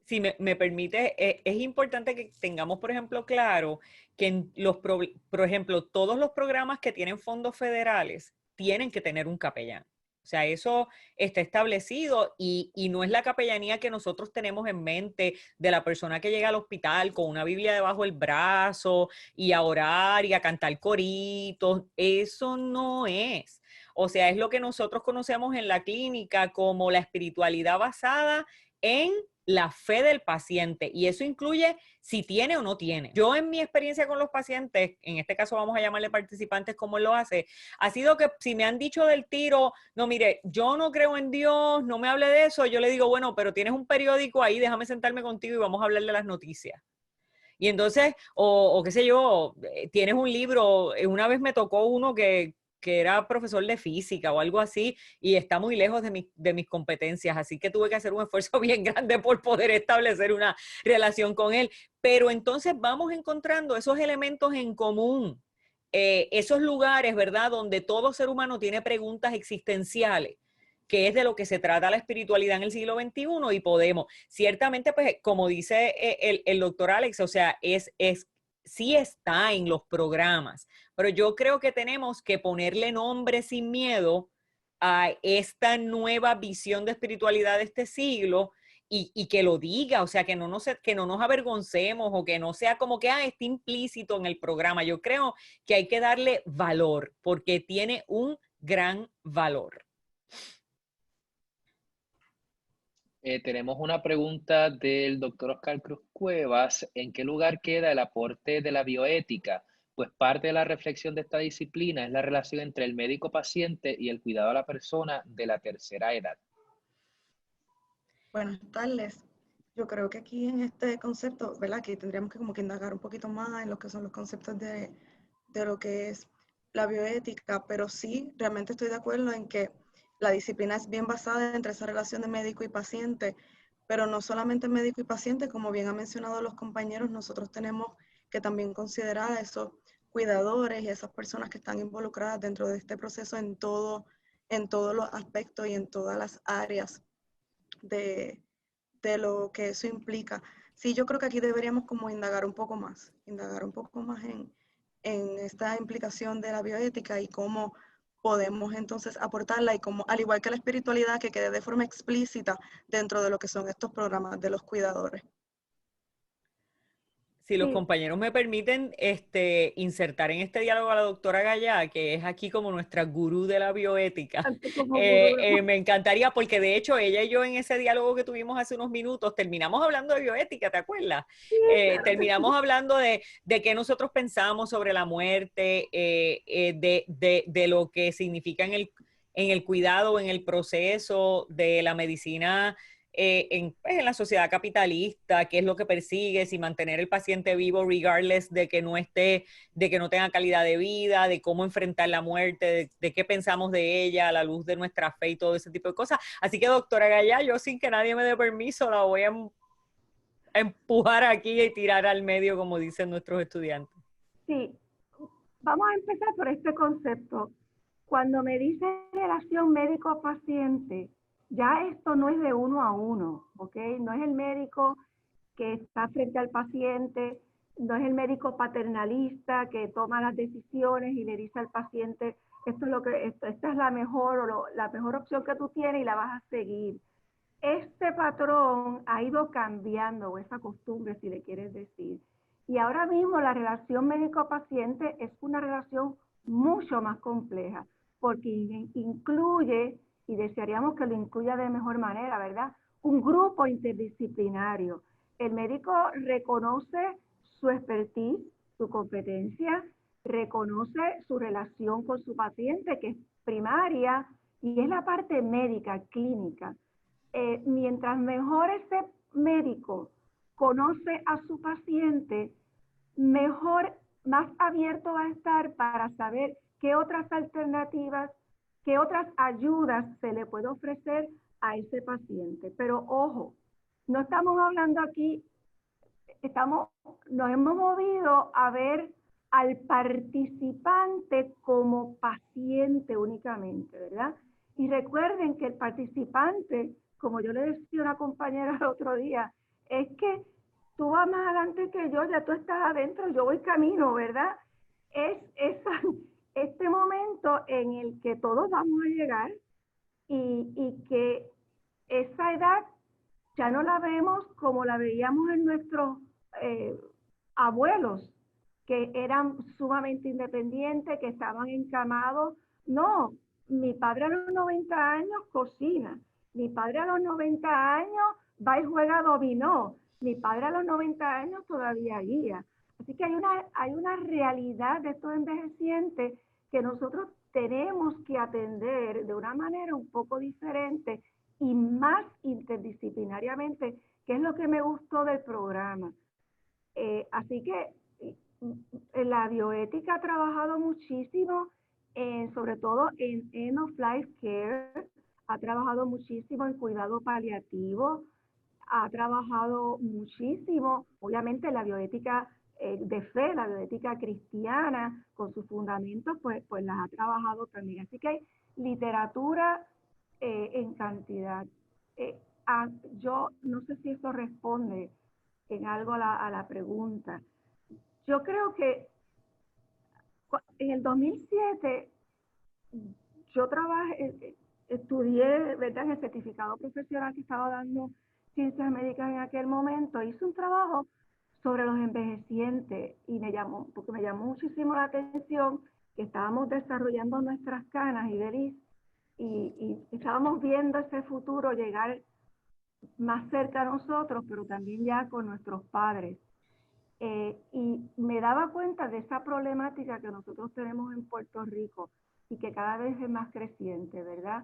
Speaker 2: si me permite, es importante que tengamos, por ejemplo, claro que en por ejemplo, todos los programas que tienen fondos federales tienen que tener un capellán. O sea, eso está establecido y no es la capellanía que nosotros tenemos en mente de la persona que llega al hospital con una Biblia debajo del brazo y a orar y a cantar coritos. Eso no es. O sea, es lo que nosotros conocemos en la clínica como la espiritualidad basada en la fe del paciente, y eso incluye si tiene o no tiene. Yo en mi experiencia con los pacientes, en este caso vamos a llamarle participantes como él lo hace, ha sido que si me han dicho del tiro, no, mire, yo no creo en Dios, no me hable de eso, yo le digo, bueno, pero tienes un periódico ahí, déjame sentarme contigo y vamos a hablar de las noticias. Y entonces, o qué sé yo, tienes un libro, una vez me tocó uno que era profesor de física o algo así, y está muy lejos de mis competencias, así que tuve que hacer un esfuerzo bien grande por poder establecer una relación con él. Pero entonces vamos encontrando esos elementos en común, esos lugares, ¿verdad?, donde todo ser humano tiene preguntas existenciales, que es de lo que se trata la espiritualidad en el siglo XXI, y podemos, ciertamente, pues, como dice el doctor Alex, o sea, sí está en los programas, pero yo creo que tenemos que ponerle nombre sin miedo a esta nueva visión de espiritualidad de este siglo, y que lo diga, o sea, que no nos avergoncemos o que no sea como que está implícito en el programa. Yo creo que hay que darle valor porque tiene un gran valor.
Speaker 1: Tenemos una pregunta del doctor Oscar Cruz Cuevas. ¿En qué lugar queda el aporte de la bioética? Pues parte de la reflexión de esta disciplina es la relación entre el médico-paciente y el cuidado a la persona de la tercera edad.
Speaker 3: Buenas tardes. Yo creo que aquí en este concepto, ¿verdad? Que tendríamos que como que indagar un poquito más en lo que son los conceptos de lo que es la bioética, pero sí, realmente estoy de acuerdo en que la disciplina es bien basada entre esa relación de médico y paciente, pero no solamente médico y paciente, como bien han mencionado los compañeros, nosotros tenemos que también considerar a esos cuidadores y esas personas que están involucradas dentro de este proceso en todos los aspectos y en todas las áreas de lo que eso implica. Sí, yo creo que aquí deberíamos como indagar un poco más en esta implicación de la bioética y cómo podemos entonces aportarla, y cómo, al igual que la espiritualidad, que quede de forma explícita dentro de lo que son estos programas de los cuidadores.
Speaker 2: Si los
Speaker 4: Sí.
Speaker 2: compañeros me permiten insertar en este diálogo a la doctora Gallá, que es aquí como nuestra gurú de la bioética, me encantaría, porque de hecho ella y yo en ese diálogo que tuvimos hace unos minutos terminamos hablando de bioética, ¿te acuerdas?
Speaker 4: Sí, claro.
Speaker 2: Terminamos hablando de qué nosotros pensamos sobre la muerte, de lo que significa en el cuidado, en el proceso de la medicina, en la sociedad capitalista, qué es lo que persigue, si mantener el paciente vivo regardless de que no tenga calidad de vida, de cómo enfrentar la muerte, de qué pensamos de ella a la luz de nuestra fe y todo ese tipo de cosas. Así que, doctora Gallá, yo sin que nadie me dé permiso la voy a empujar aquí y tirar al medio, como dicen nuestros estudiantes.
Speaker 4: Sí, vamos a empezar por este concepto. Cuando me dice relación médico-paciente, ya esto no es de uno a uno, ¿ok? No es el médico que está frente al paciente, no es el médico paternalista que toma las decisiones y le dice al paciente, esta es la mejor la mejor opción que tú tienes y la vas a seguir. Este patrón ha ido cambiando, o esa costumbre, si le quieres decir. Y ahora mismo la relación médico-paciente es una relación mucho más compleja, porque incluye, y desearíamos que lo incluya de mejor manera, ¿verdad?, un grupo interdisciplinario. El médico reconoce su expertise, su competencia, reconoce su relación con su paciente, que es primaria, y es la parte médica, clínica. Mientras mejor ese médico conoce a su paciente, mejor, más abierto va a estar para saber qué otras alternativas, qué otras ayudas se le puede ofrecer a ese paciente. Pero ojo, no estamos hablando aquí, nos hemos movido a ver al participante como paciente únicamente, ¿verdad? Y recuerden que el participante, como yo le decía a una compañera el otro día, es que tú vas más adelante que yo, ya tú estás adentro, yo voy camino, ¿verdad? Este momento en el que todos vamos a llegar y que esa edad ya no la vemos como la veíamos en nuestros abuelos, que eran sumamente independientes, que estaban encamados. No, mi padre a los 90 años cocina, mi padre a los 90 años va y juega dominó, mi padre a los 90 años todavía guía. Así que hay una realidad de estos envejecientes que nosotros tenemos que atender de una manera un poco diferente y más interdisciplinariamente, que es lo que me gustó del programa. Así que la bioética ha trabajado muchísimo, sobre todo en End of Life Care, ha trabajado muchísimo en cuidado paliativo, ha trabajado muchísimo, obviamente la bioética de fe, la bioética cristiana, con sus fundamentos, pues las ha trabajado también. Así que hay literatura en cantidad. Yo no sé si eso responde en algo a la pregunta. Yo creo que en el 2007 yo estudié, ¿verdad?, en el certificado profesional que estaba dando ciencias médicas en aquel momento. Hice un trabajo sobre los envejecientes y porque me llamó muchísimo la atención que estábamos desarrollando nuestras canas y estábamos viendo ese futuro llegar más cerca a nosotros, pero también ya con nuestros padres. Y me daba cuenta de esa problemática que nosotros tenemos en Puerto Rico y que cada vez es más creciente, ¿verdad?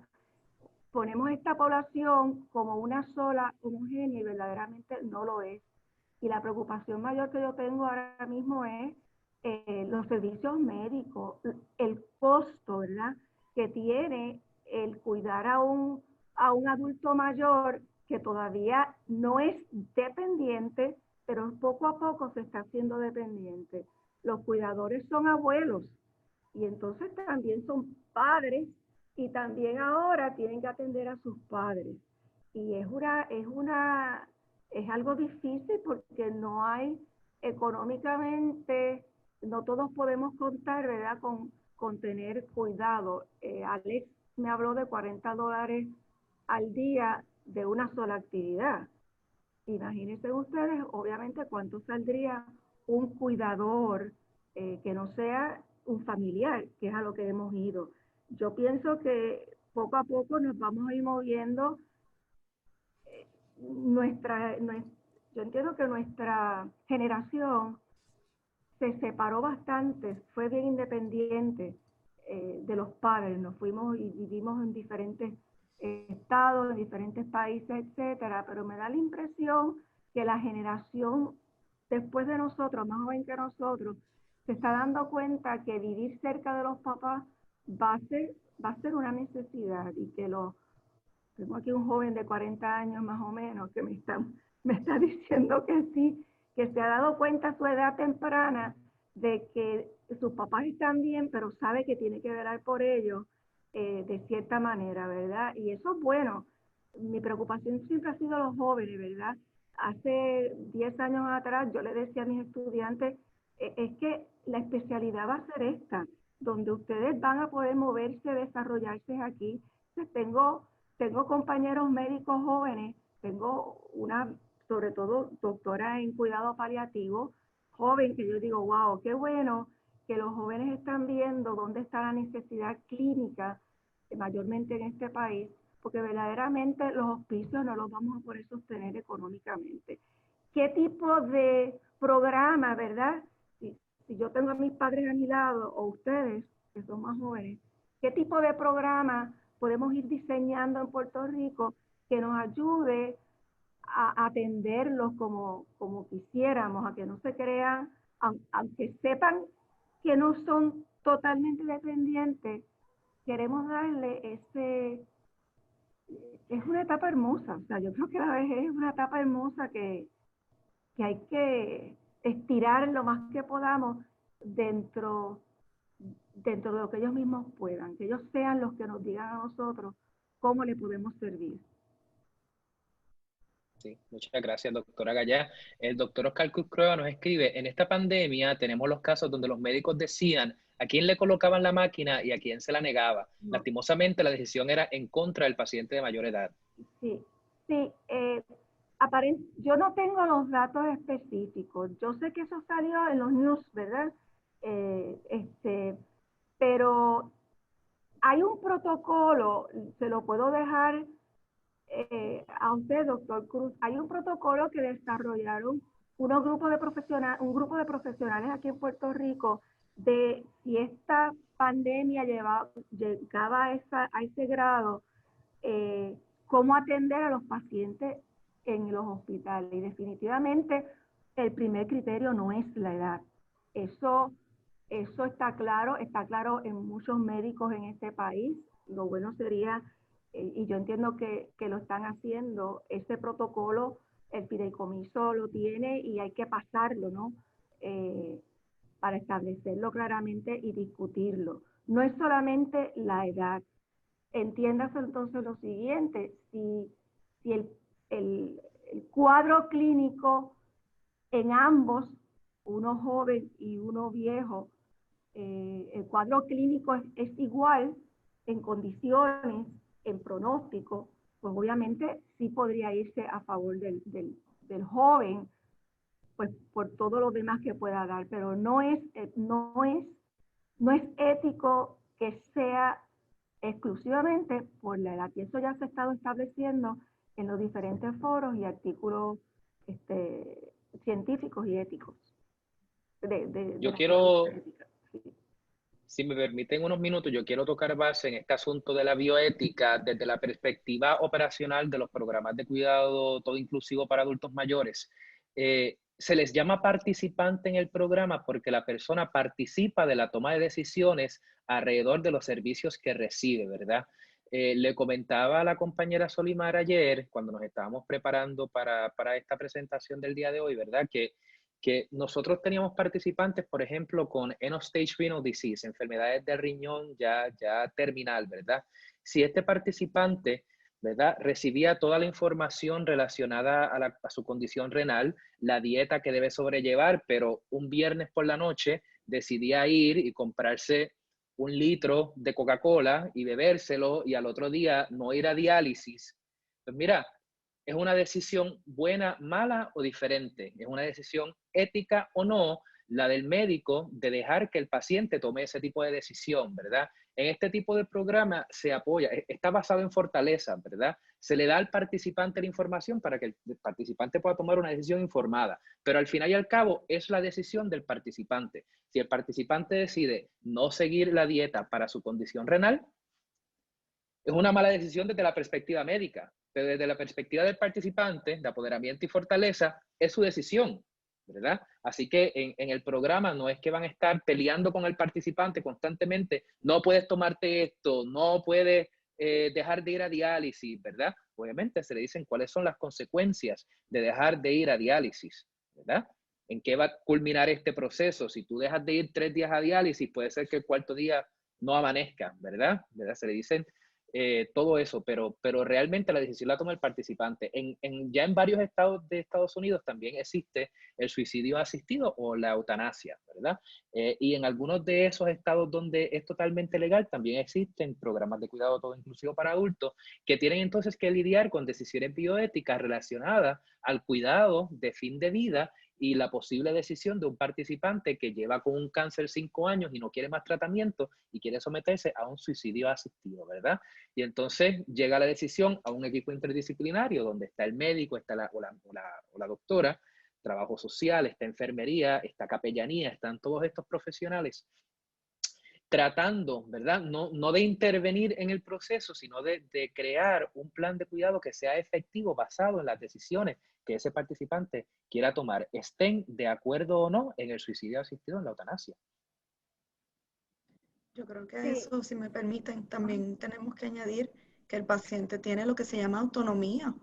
Speaker 4: Ponemos esta población como una sola homogénea y verdaderamente no lo es. Y la preocupación mayor que yo tengo ahora mismo es los servicios médicos, el costo, ¿verdad?, que tiene el cuidar a un adulto mayor que todavía no es dependiente, pero poco a poco se está haciendo dependiente. Los cuidadores son abuelos y entonces también son padres y también ahora tienen que atender a sus padres. Y es algo difícil porque no hay económicamente, no todos podemos contar, ¿verdad?, con tener cuidado. Alex me habló de $40 al día de una sola actividad. Imagínense ustedes, obviamente, cuánto saldría un cuidador que no sea un familiar, que es a lo que hemos ido. Yo pienso que poco a poco nos vamos a ir moviendo. Yo entiendo que nuestra generación se separó bastante, fue bien independiente de los padres. Nos fuimos y vivimos en diferentes estados, en diferentes países, etcétera, pero me da la impresión que la generación después de nosotros, más joven que nosotros, se está dando cuenta que vivir cerca de los papás va a ser una necesidad y que tengo aquí un joven de 40 años más o menos que me está diciendo que sí, que se ha dado cuenta a su edad temprana de que sus papás están bien, pero sabe que tiene que velar por ellos de cierta manera, ¿verdad? Y eso es bueno. Mi preocupación siempre ha sido los jóvenes, ¿verdad? Hace 10 años atrás yo le decía a mis estudiantes, es que la especialidad va a ser esta, donde ustedes van a poder moverse, desarrollarse aquí. Entonces tengo compañeros médicos jóvenes, tengo una, sobre todo, doctora en cuidado paliativo, joven, que yo digo, wow, qué bueno que los jóvenes están viendo dónde está la necesidad clínica, mayormente en este país, porque verdaderamente los hospicios no los vamos a poder sostener económicamente. ¿Qué tipo de programa, verdad? Si yo tengo a mis padres a mi lado, o ustedes, que son más jóvenes, ¿qué tipo de programa podemos ir diseñando en Puerto Rico que nos ayude a atenderlos como quisiéramos, a que no se crean, aunque sepan que no son totalmente dependientes, queremos darle es una etapa hermosa, o sea, yo creo que la vejez es una etapa hermosa que hay que estirar lo más que podamos dentro de lo que ellos mismos puedan, que ellos sean los que nos digan a nosotros cómo le podemos servir.
Speaker 1: Sí, muchas gracias, doctora Gallá. El doctor Oscar Cruz Prueba nos escribe, en esta pandemia tenemos los casos donde los médicos decían a quién le colocaban la máquina y a quién se la negaba.
Speaker 4: No.
Speaker 1: Lastimosamente, la decisión era en contra del paciente de mayor edad.
Speaker 4: Sí, sí. Yo no tengo los datos específicos. Yo sé que eso salió en los news, ¿verdad? Pero hay un protocolo, se lo puedo dejar a usted, doctor Cruz. Hay un protocolo que desarrollaron un grupo de profesionales aquí en Puerto Rico de si esta pandemia llegaba a ese grado, cómo atender a los pacientes en los hospitales. Y definitivamente el primer criterio no es la edad. Eso está claro en muchos médicos en este país. Lo bueno sería, y yo entiendo que lo están haciendo, ese protocolo, el fideicomiso lo tiene y hay que pasarlo, ¿no? Para establecerlo claramente y discutirlo. No es solamente la edad. Entiéndase entonces lo siguiente, si el cuadro clínico en ambos, uno joven y uno viejo, el cuadro clínico es igual en condiciones, en pronóstico, pues obviamente sí podría irse a favor del joven, pues por todo lo demás que pueda dar, pero no es ético que sea exclusivamente por la edad. Y eso ya se ha estado estableciendo en los diferentes foros y artículos científicos y éticos.
Speaker 1: Yo quiero, si me permiten unos minutos, yo quiero tocar base en este asunto de la bioética desde la perspectiva operacional de los programas de cuidado todo inclusivo para adultos mayores. Se les llama participante en el programa porque la persona participa de la toma de decisiones alrededor de los servicios que recibe, ¿verdad? Le comentaba a la compañera Solimar ayer, cuando nos estábamos preparando para esta presentación del día de hoy, ¿verdad? Que nosotros teníamos participantes, por ejemplo, con end-stage renal disease, enfermedades de riñón ya terminal, ¿verdad? Si este participante, ¿verdad?, recibía toda la información relacionada a su condición renal, la dieta que debe sobrellevar, pero un viernes por la noche decidía ir y comprarse 1 litro de Coca-Cola y bebérselo y al otro día no ir a diálisis. Pues mira, ¿es una decisión buena, mala o diferente? ¿Es una decisión ética o no la del médico de dejar que el paciente tome ese tipo de decisión, ¿verdad? En este tipo de programa se apoya, está basado en fortaleza, ¿verdad? Se le da al participante la información para que el participante pueda tomar una decisión informada, pero al final y al cabo es la decisión del participante. Si el participante decide no seguir la dieta para su condición renal, es una mala decisión desde la perspectiva médica, pero desde la perspectiva del participante, de apoderamiento y fortaleza, es su decisión, ¿verdad? Así que en el programa no es que van a estar peleando con el participante constantemente, no puedes tomarte esto, no puedes dejar de ir a diálisis, ¿verdad? Obviamente se le dicen cuáles son las consecuencias de dejar de ir a diálisis, ¿verdad? ¿En qué va a culminar este proceso? Si tú dejas de ir 3 días a diálisis, puede ser que el 4º día no amanezca, ¿verdad? Se le dicen todo eso, pero realmente la decisión la toma el participante. Ya en varios estados de Estados Unidos también existe el suicidio asistido o la eutanasia, ¿verdad? Y en algunos de esos estados donde es totalmente legal también existen programas de cuidado todo inclusivo para adultos que tienen entonces que lidiar con decisiones bioéticas relacionadas al cuidado de fin de vida y la posible decisión de un participante que lleva con un cáncer 5 años y no quiere más tratamiento y quiere someterse a un suicidio asistido, ¿verdad? Y entonces llega la decisión a un equipo interdisciplinario donde está el médico, está la doctora, trabajo social, está enfermería, está capellanía, están todos estos profesionales tratando, ¿verdad? No de intervenir en el proceso, sino de crear un plan de cuidado que sea efectivo basado en las decisiones que ese participante quiera tomar, estén de acuerdo o no en el suicidio asistido, en la eutanasia.
Speaker 3: Yo creo que a eso, si me permiten, también tenemos que añadir que el paciente tiene lo que se llama autonomía.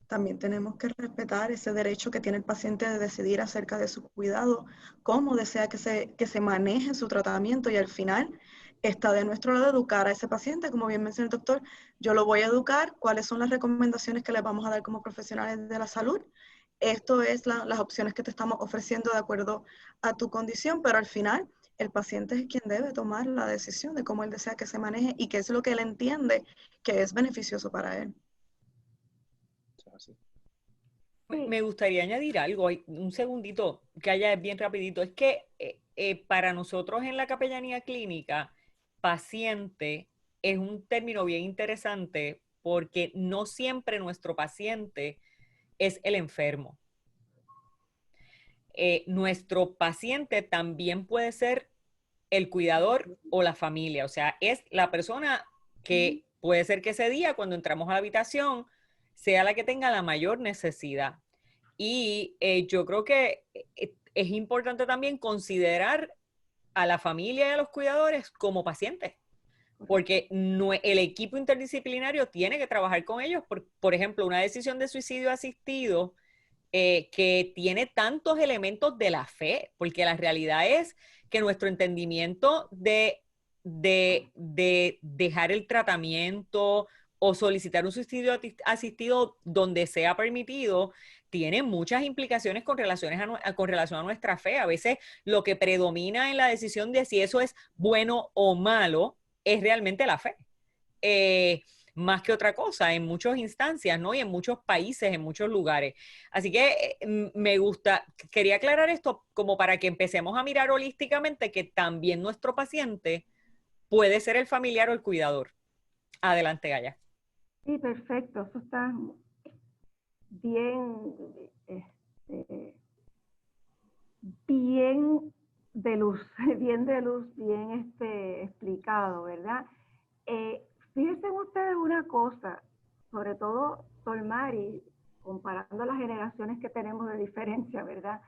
Speaker 3: También tenemos que respetar ese derecho que tiene el paciente de decidir acerca de su cuidado, cómo desea que se maneje su tratamiento y al final Está de nuestro lado educar a ese paciente, como bien mencionó el doctor, yo lo voy a educar, cuáles son las recomendaciones que les vamos a dar como profesionales de la salud. Esto es las opciones que te estamos ofreciendo de acuerdo a tu condición, pero al final el paciente es quien debe tomar la decisión de cómo él desea que se maneje y qué es lo que él entiende que es beneficioso para él.
Speaker 4: Sí.
Speaker 2: Me gustaría añadir algo, un segundito, que haya bien rapidito. Es que para nosotros en la capellanía clínica, paciente es un término bien interesante porque no siempre nuestro paciente es el enfermo. Nuestro paciente también puede ser el cuidador o la familia, o sea, es la persona que puede ser que ese día cuando entramos a la habitación sea la que tenga la mayor necesidad. Y yo creo que es importante también considerar a la familia y a los cuidadores como pacientes, porque el equipo interdisciplinario tiene que trabajar con ellos. Por ejemplo, una decisión de suicidio asistido que tiene tantos elementos de la fe, porque la realidad es que nuestro entendimiento de dejar el tratamiento o solicitar un suicidio asistido donde sea permitido, tiene muchas implicaciones con relación a nuestra fe. A veces lo que predomina en la decisión de si eso es bueno o malo es realmente la fe. Más que otra cosa, en muchas instancias, ¿no? Y en muchos países, en muchos lugares. Así que quería aclarar esto como para que empecemos a mirar holísticamente que también nuestro paciente puede ser el familiar o el cuidador. Adelante, Gaya.
Speaker 4: Sí, perfecto. Eso está bien, bien de luz, bien explicado, ¿verdad? Fíjense ustedes una cosa, sobre todo Solmari, comparando las generaciones que tenemos de diferencia, ¿verdad?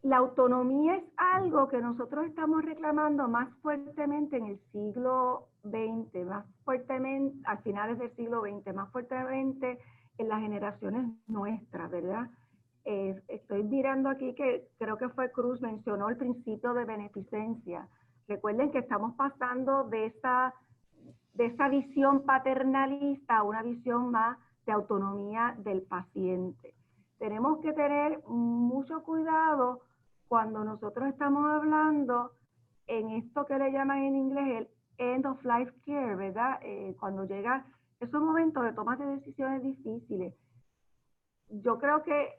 Speaker 4: La autonomía es algo que nosotros estamos reclamando más fuertemente en el siglo XX, más fuertemente a finales del siglo XX, más fuertemente en las generaciones nuestras, ¿verdad? Estoy mirando aquí que creo que fue Cruz, mencionó el principio de beneficencia. Recuerden que estamos pasando de esa visión paternalista a una visión más de autonomía del paciente. Tenemos que tener mucho cuidado cuando nosotros estamos hablando en esto que le llaman en inglés el end of life care, ¿verdad? Cuando llegan esos momentos de toma de decisiones difíciles. Yo creo que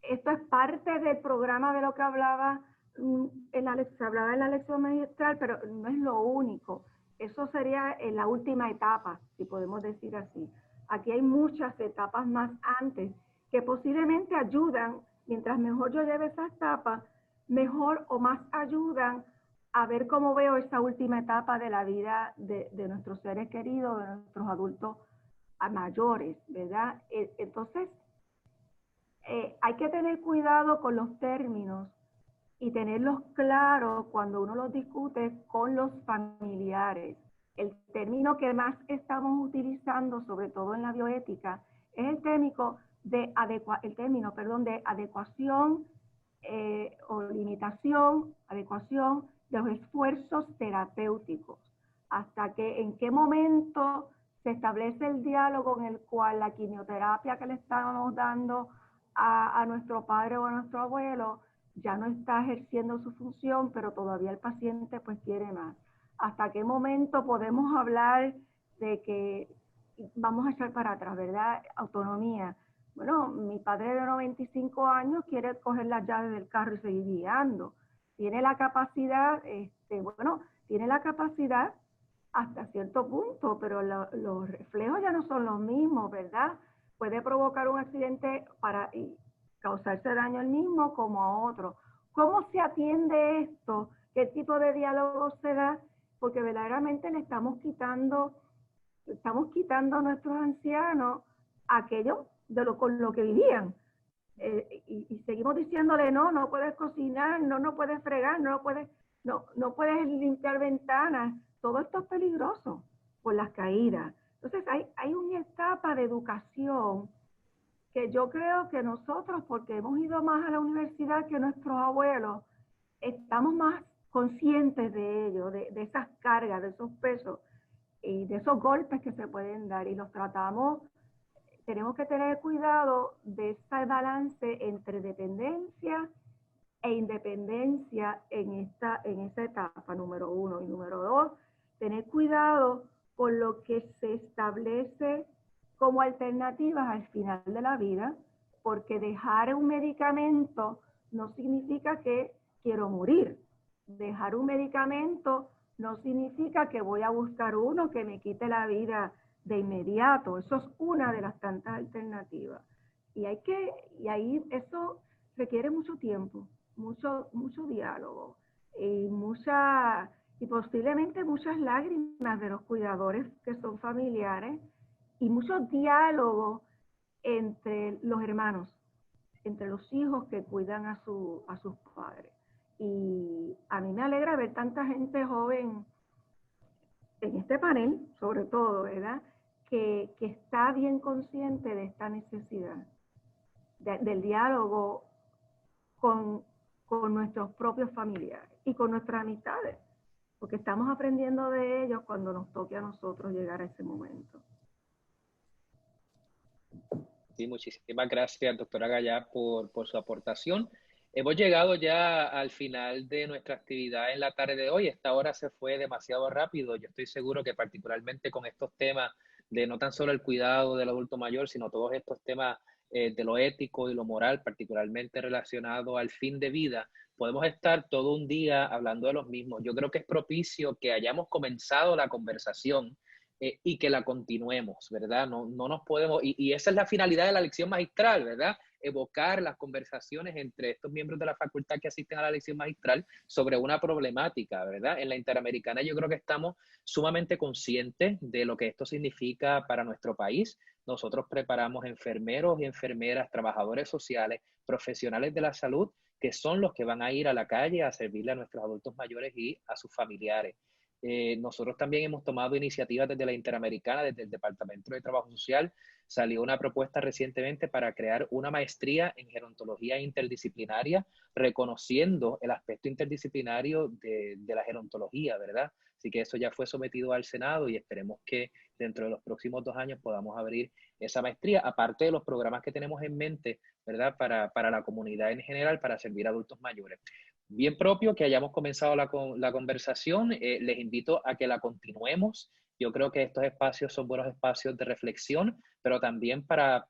Speaker 4: esto es parte del programa de lo que hablaba se hablaba en la lección magistral, pero no es lo único. Eso sería en la última etapa, si podemos decir así. Aquí hay muchas etapas más antes que posiblemente ayudan, mientras mejor yo lleve esa etapa, mejor o más ayudan a ver cómo veo esa última etapa de la vida de nuestros seres queridos, de nuestros adultos mayores, ¿verdad? Entonces, hay que tener cuidado con los términos y tenerlos claros cuando uno los discute con los familiares. El término que más estamos utilizando, sobre todo en la bioética, es el término de adecuación o limitación, adecuación de los esfuerzos terapéuticos. Hasta que en qué momento se establece el diálogo en el cual la quimioterapia que le estamos dando a nuestro padre o a nuestro abuelo ya no está ejerciendo su función, pero todavía el paciente pues quiere más. ¿Hasta qué momento podemos hablar de que vamos a echar para atrás, ¿verdad? Autonomía. Bueno, mi padre de 95 años quiere coger las llaves del carro y seguir guiando. Tiene la capacidad, tiene la capacidad hasta cierto punto, pero los reflejos ya no son los mismos, ¿verdad? Puede provocar un accidente y causarse daño al mismo como a otro. ¿Cómo se atiende esto? ¿Qué tipo de diálogo se da? Porque verdaderamente le estamos quitando a nuestros ancianos aquello con lo que vivían. Y seguimos diciéndole, no puedes cocinar, no puedes fregar, no puedes limpiar ventanas. Todo esto es peligroso por las caídas. Entonces hay una etapa de educación que yo creo que nosotros, porque hemos ido más a la universidad que nuestros abuelos, estamos más conscientes de ello, de esas cargas, de esos pesos y de esos golpes que se pueden dar, y los tratamos. Tenemos que tener cuidado de ese balance entre dependencia e independencia en esta etapa, número 1. Y número 2, tener cuidado con lo que se establece como alternativas al final de la vida, porque dejar un medicamento no significa que quiero morir. Dejar un medicamento no significa que voy a buscar uno que me quite la vida de inmediato. Eso es una de las tantas alternativas. Y ahí eso requiere mucho tiempo, mucho diálogo y posiblemente muchas lágrimas de los cuidadores que son familiares, y mucho diálogo entre los hermanos, entre los hijos que cuidan a sus padres. Y a mí me alegra ver tanta gente joven en este panel, sobre todo, ¿verdad?, que está bien consciente de esta necesidad del diálogo con nuestros propios familiares y con nuestras amistades, porque estamos aprendiendo de ellos cuando nos toque a nosotros llegar a ese momento.
Speaker 1: Sí, muchísimas gracias, doctora Gallá, por su aportación. Hemos llegado ya al final de nuestra actividad en la tarde de hoy. Esta hora se fue demasiado rápido. Yo estoy seguro que particularmente con estos temas de no tan solo el cuidado del adulto mayor, sino todos estos temas de lo ético y lo moral, particularmente relacionado al fin de vida, podemos estar todo un día hablando de los mismos. Yo creo que es propicio que hayamos comenzado la conversación y que la continuemos, ¿verdad? No nos podemos, y esa es la finalidad de la lección magistral, ¿verdad? Evocar las conversaciones entre estos miembros de la facultad que asisten a la lección magistral sobre una problemática, ¿verdad? En la Interamericana yo creo que estamos sumamente conscientes de lo que esto significa para nuestro país. Nosotros preparamos enfermeros y enfermeras, trabajadores sociales, profesionales de la salud, que son los que van a ir a la calle a servirle a nuestros adultos mayores y a sus familiares. Nosotros también hemos tomado iniciativas desde la Interamericana, desde el Departamento de Trabajo Social. Salió una propuesta recientemente para crear una maestría en gerontología interdisciplinaria, reconociendo el aspecto interdisciplinario de la gerontología, ¿verdad? Así que eso ya fue sometido al Senado y esperemos que dentro de los próximos 2 años podamos abrir esa maestría, aparte de los programas que tenemos en mente, ¿verdad? Para la comunidad en general, para servir a adultos mayores. Bien propio que hayamos comenzado la conversación. Les invito a que la continuemos. Yo creo que estos espacios son buenos espacios de reflexión, pero también para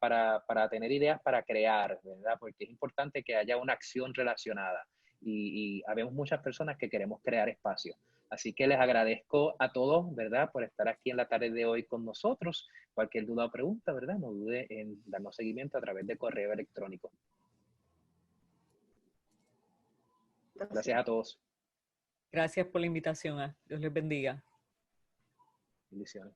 Speaker 1: tener ideas para crear, ¿verdad? Porque es importante que haya una acción relacionada y habemos muchas personas que queremos crear espacios. Así que les agradezco a todos, ¿verdad?, por estar aquí en la tarde de hoy con nosotros. Cualquier duda o pregunta, ¿verdad?, no dude en darnos seguimiento a través de correo electrónico. Gracias a todos.
Speaker 2: Gracias por la invitación. Dios les bendiga.
Speaker 1: Bendiciones.